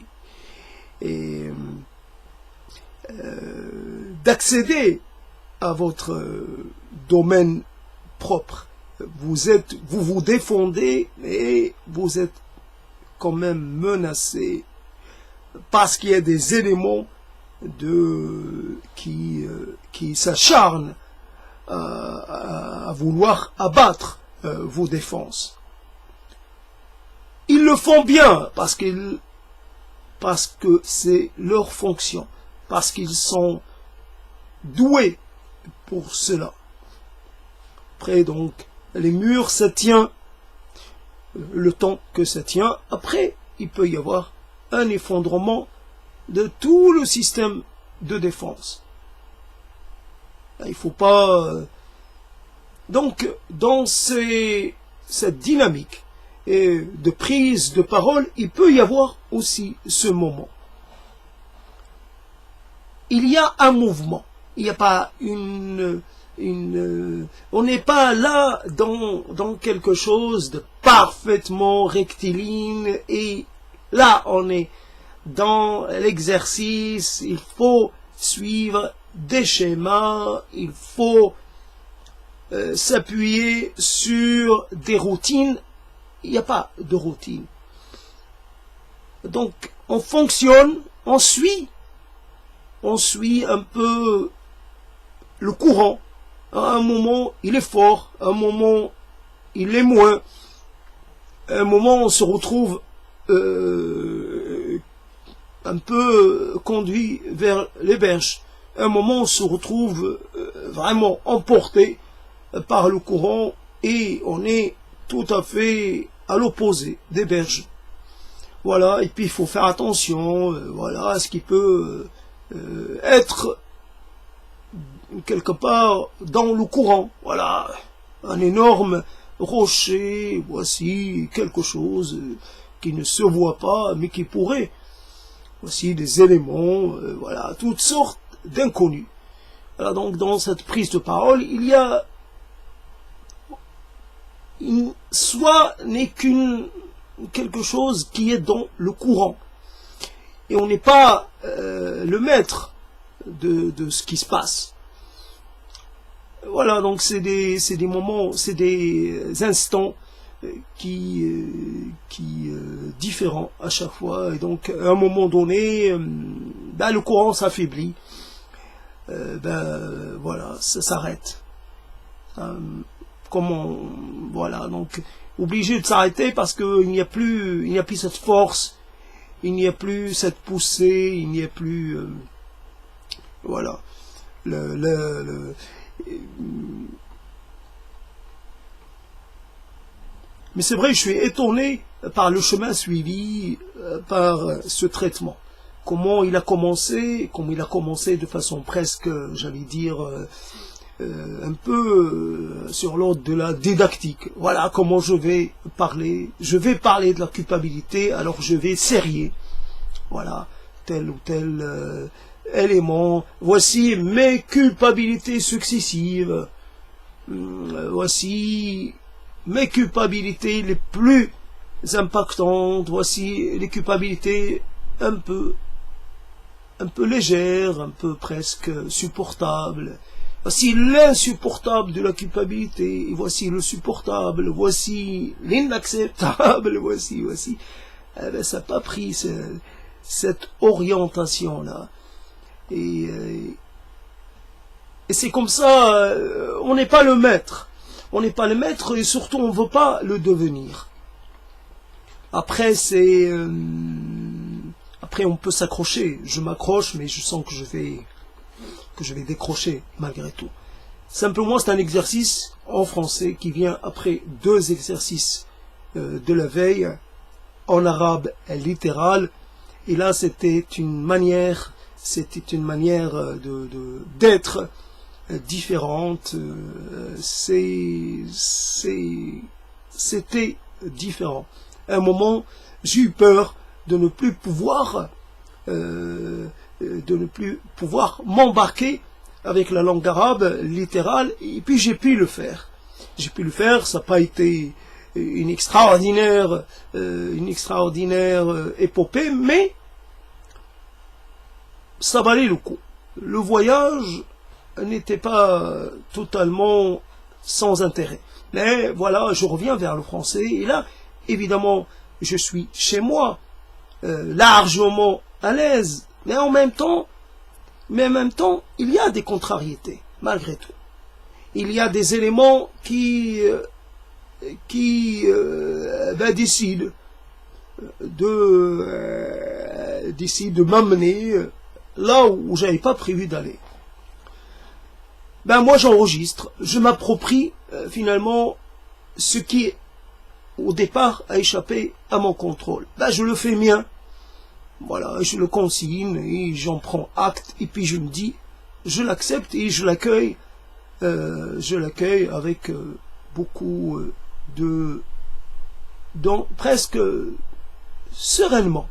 d'accéder à votre domaine propre. Vous vous défendez et vous êtes quand même menacé parce qu'il y a des éléments qui s'acharnent à vouloir abattre vos défenses. Ils le font bien parce que c'est leur fonction, parce qu'ils sont doués pour cela. Après donc, les murs, ça tient le temps que ça tient. Après, il peut y avoir un effondrement de tout le système de défense. Il ne faut pas Donc, dans cette dynamique de prise de parole, il peut y avoir aussi ce moment. Il y a un mouvement. Il n'y a pas on n'est pas là dans quelque chose de parfaitement rectiligne, et là on est dans l'exercice. Il faut suivre des schémas, il faut s'appuyer sur des routines. Il n'y a pas de routine. Donc on fonctionne, on suit un peu le courant. À un moment, il est fort, à un moment, il est moins. À un moment, on se retrouve un peu conduit vers les berges. À un moment, on se retrouve vraiment emporté par le courant, et on est tout à fait à l'opposé des berges. Voilà, et puis il faut faire attention, voilà, à ce qui peut être quelque part dans le courant. Voilà, un énorme rocher, voici quelque chose qui ne se voit pas, mais qui pourrait. Voici des éléments, voilà, toutes sortes d'inconnus. Voilà, donc dans cette prise de parole, il y a soit n'est quelque chose qui est dans le courant, et on n'est pas le maître de ce qui se passe. Voilà, donc c'est des moments, c'est des instants qui différents à chaque fois, et donc à un moment donné, le courant s'affaiblit, voilà, ça s'arrête. Voilà, donc obligé de s'arrêter parce qu'il n'y a plus cette force, il n'y a plus cette poussée, il n'y a plus voilà mais c'est vrai, je suis étonné par le chemin suivi par ce traitement. Comment il a commencé de façon presque, j'allais dire, un peu sur l'ordre de la didactique. Voilà comment je vais parler. Je vais parler de la culpabilité, alors je vais serrer. Voilà, tel ou tel élément. Voici mes culpabilités successives. Voici mes culpabilités les plus impactantes. Voici les culpabilités un peu légères, un peu presque supportables. Voici l'insupportable de la culpabilité, et voici le supportable, voici l'inacceptable, voici. Ça n'a pas pris cette orientation-là. Et c'est comme ça, on n'est pas le maître. On n'est pas le maître, et surtout on ne veut pas le devenir. Après, après on peut s'accrocher. Je m'accroche, mais je sens que je vais décrocher malgré tout. Simplement, c'est un exercice en français qui vient après deux exercices de la veille en arabe littéral. Et là, c'était une manière d'être différente. C'était différent. À un moment, j'ai eu peur de ne plus pouvoir m'embarquer avec la langue arabe littérale, et puis j'ai pu le faire. Ça n'a pas été une extraordinaire épopée, mais ça valait le coup. Le voyage n'était pas totalement sans intérêt. Mais voilà, je reviens vers le français, et là, évidemment, je suis chez moi, largement à l'aise, mais en même temps, il y a des contrariétés, malgré tout. Il y a des éléments qui décident de m'amener là où j'avais pas prévu d'aller. Moi j'enregistre, je m'approprie finalement ce qui au départ a échappé à mon contrôle. Je le fais mien. Voilà, je le consigne et j'en prends acte, et puis je me dis, je l'accepte et je l'accueille je l'accueille avec beaucoup presque sereinement.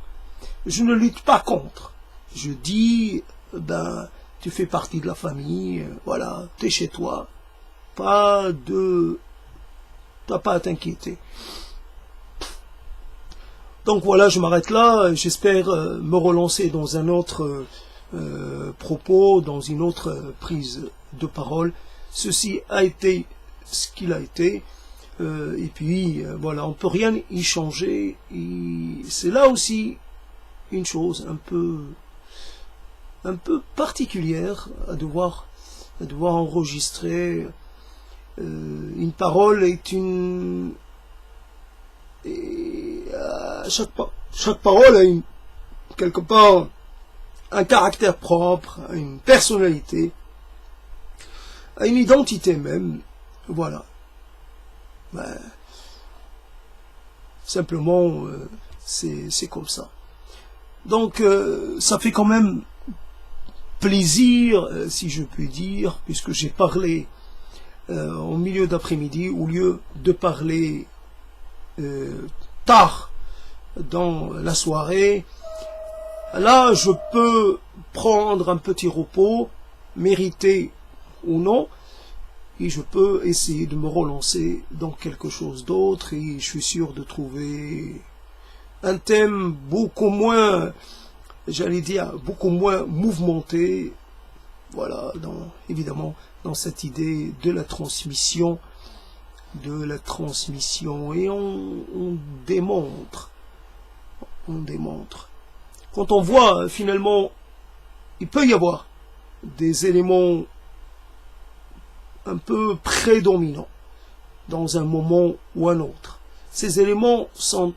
Je ne lutte pas contre. Je dis, ben, tu fais partie de la famille, voilà, t'es chez toi, t'as pas à t'inquiéter. Donc voilà, je m'arrête là, j'espère me relancer dans un autre propos, dans une autre prise de parole. Ceci a été ce qu'il a été, et puis voilà, on peut rien y changer, et c'est là aussi une chose un peu particulière à devoir enregistrer. Une parole est une... chaque parole a quelque part un caractère propre, une personnalité, a une identité même. Voilà. Ben, simplement, c'est comme ça. Donc, ça fait quand même plaisir, si je puis dire, puisque j'ai parlé en milieu d'après-midi, au lieu de parler tard dans la soirée. Là, je peux prendre un petit repos, mérité ou non, et je peux essayer de me relancer dans quelque chose d'autre, et je suis sûr de trouver un thème beaucoup moins, j'allais dire, beaucoup moins mouvementé, voilà, évidemment, dans cette idée de la transmission, et on démontre. Quand on voit, finalement, il peut y avoir des éléments un peu prédominants dans un moment ou un autre. Ces éléments sont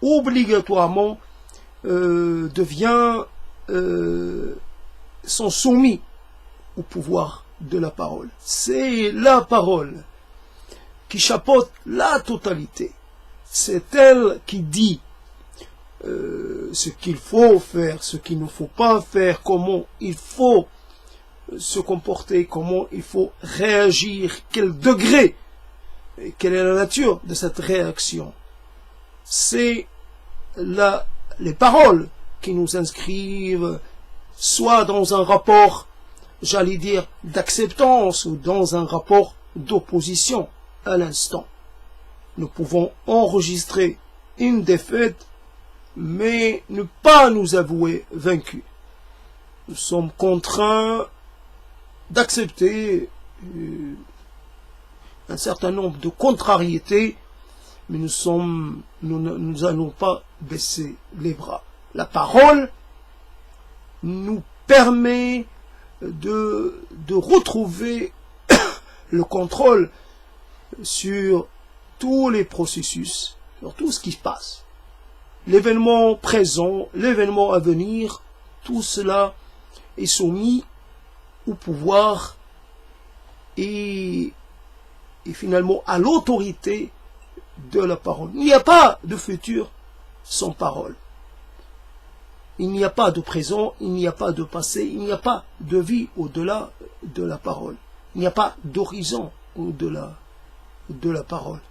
obligatoirement sont soumis au pouvoir de la parole. C'est la parole qui chapeaute la totalité. C'est elle qui dit ce qu'il faut faire, ce qu'il ne faut pas faire, comment il faut se comporter, comment il faut réagir, quel degré, et quelle est la nature de cette réaction. C'est les paroles qui nous inscrivent soit dans un rapport, j'allais dire, d'acceptance ou dans un rapport d'opposition à l'instant. Nous pouvons enregistrer une défaite, mais ne pas nous avouer vaincus. Nous sommes contraints d'accepter un certain nombre de contrariétés, mais nous n'allons pas baisser les bras. La parole nous permet de retrouver le contrôle sur tous les processus, sur tout ce qui se passe. L'événement présent, l'événement à venir, tout cela est soumis au pouvoir et finalement à l'autorité de la parole. Il n'y a pas de futur sans parole. Il n'y a pas de présent, il n'y a pas de passé, il n'y a pas de vie au-delà de la parole. Il n'y a pas d'horizon au-delà de la parole,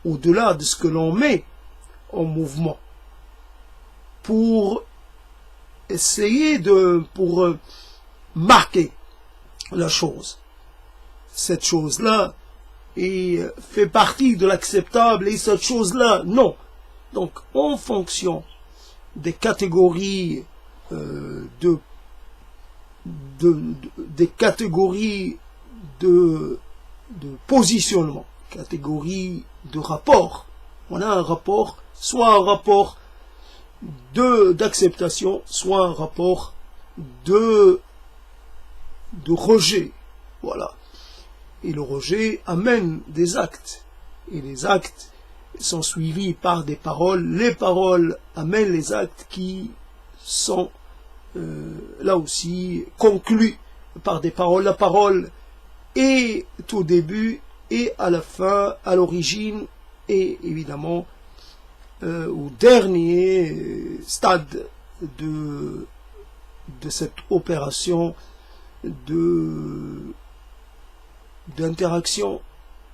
au-delà de ce que l'on met en mouvement pour essayer pour marquer la chose. Cette chose-là fait partie de l'acceptable et cette chose-là, non. Donc, en fonction des catégories des catégories de positionnement, catégories de rapport. On a un rapport, soit un rapport d'acceptation, soit un rapport de rejet. Voilà. Et le rejet amène des actes. Et les actes sont suivis par des paroles. Les paroles amènent les actes qui sont là aussi conclus par des paroles. La parole est au début et à la fin, à l'origine et évidemment au dernier stade de cette opération de d'interaction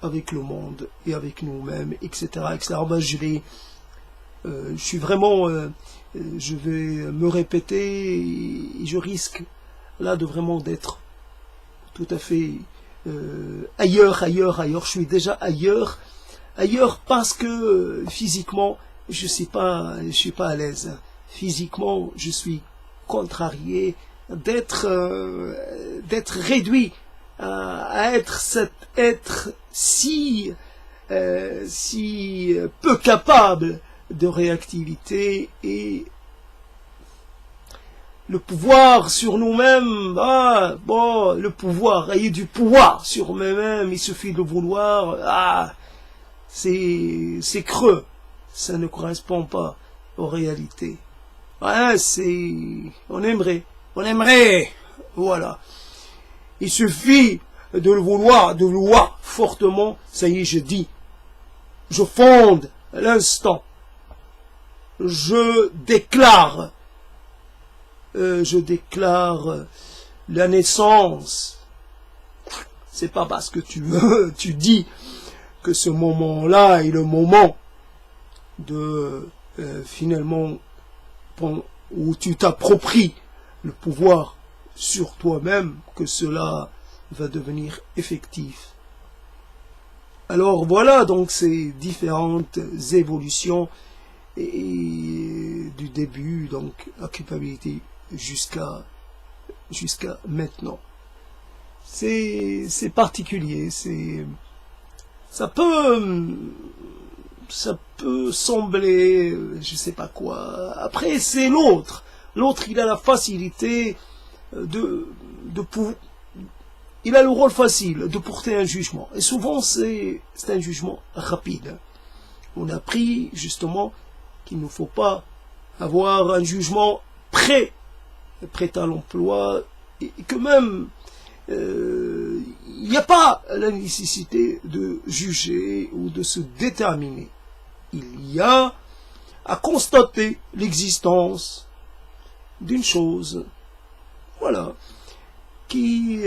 avec le monde et avec nous-mêmes, etc., etc. Ben, je suis vraiment, je vais me répéter et je risque là de vraiment d'être tout à fait ailleurs. Je suis déjà ailleurs parce que physiquement, je suis pas à l'aise. Physiquement, je suis contrarié d'être réduit à être cet être si peu capable de réactivité, et le pouvoir sur nous-mêmes, le pouvoir, ayez du pouvoir sur nous-mêmes, il suffit de vouloir, c'est creux, ça ne correspond pas aux réalités. On aimerait, voilà. Il suffit de le vouloir fortement, ça y est, je dis, je fonde à l'instant, je déclare la naissance. C'est pas parce que tu dis que ce moment-là est le moment de finalement où tu t'appropries le pouvoir sur toi-même que cela va devenir effectif. Alors voilà donc ces différentes évolutions et du début, donc la culpabilité jusqu'à maintenant. C'est particulier, ça peut sembler, je sais pas quoi. Après, c'est l'autre. L'autre, il a la facilité il a le rôle facile de porter un jugement. Et souvent, c'est un jugement rapide. On a appris, justement, qu'il ne faut pas avoir un jugement prêt à l'emploi, et que même, il n'y a pas la nécessité de juger ou de se déterminer. Il y a à constater l'existence d'une chose, voilà, qui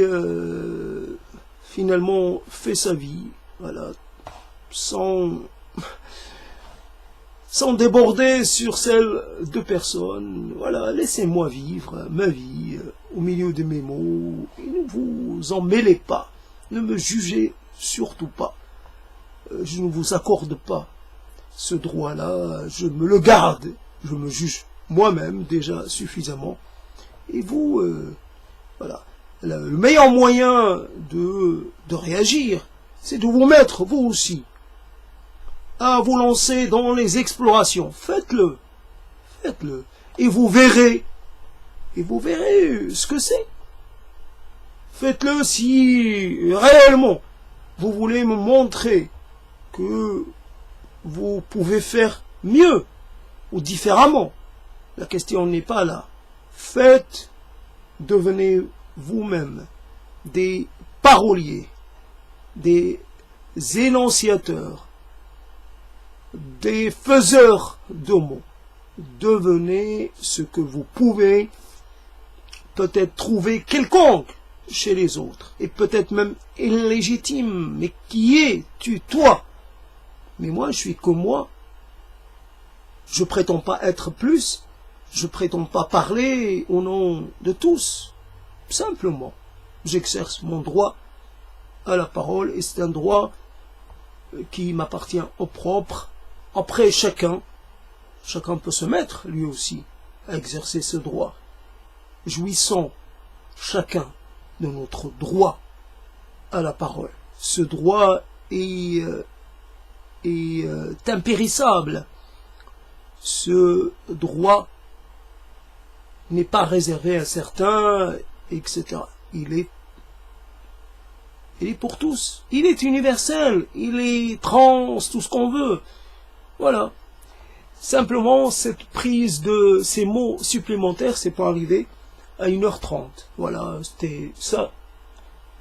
finalement fait sa vie, voilà, sans déborder sur celle de personne. Voilà, laissez-moi vivre ma vie au milieu de mes mots, et ne vous en mêlez pas, ne me jugez surtout pas, je ne vous accorde pas ce droit-là, je me le garde, je me juge moi-même déjà suffisamment, et vous, voilà, le meilleur moyen de réagir, c'est de vous mettre, vous aussi, à vous lancer dans les explorations. Faites-le, et vous verrez ce que c'est. Faites-le si réellement vous voulez me montrer que vous pouvez faire mieux ou différemment. La question n'est pas là. Devenez vous-même des paroliers, des énonciateurs, des faiseurs de mots. Devenez ce que vous pouvez peut-être trouver quelconque chez les autres, et peut-être même illégitime. Mais qui es-tu, toi? Mais moi, je suis comme moi. Je prétends pas être plus, je prétends pas parler au nom de tous. Simplement, j'exerce mon droit à la parole, et c'est un droit qui m'appartient au propre. Après, chacun peut se mettre, lui aussi, à exercer ce droit. Jouissons chacun de notre droit à la parole. Ce droit est impérissable. Ce droit n'est pas réservé à certains, etc. Il est pour tous. Il est universel. Il est trans, tout ce qu'on veut. Voilà. Simplement, cette prise de ces mots supplémentaires, c'est pour arriver à 1h30. Voilà, c'était ça.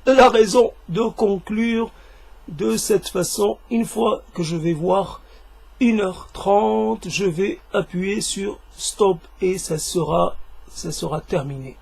La raison de conclure de cette façon. Une fois que je vais voir 1h30, je vais appuyer sur stop et ça sera terminé.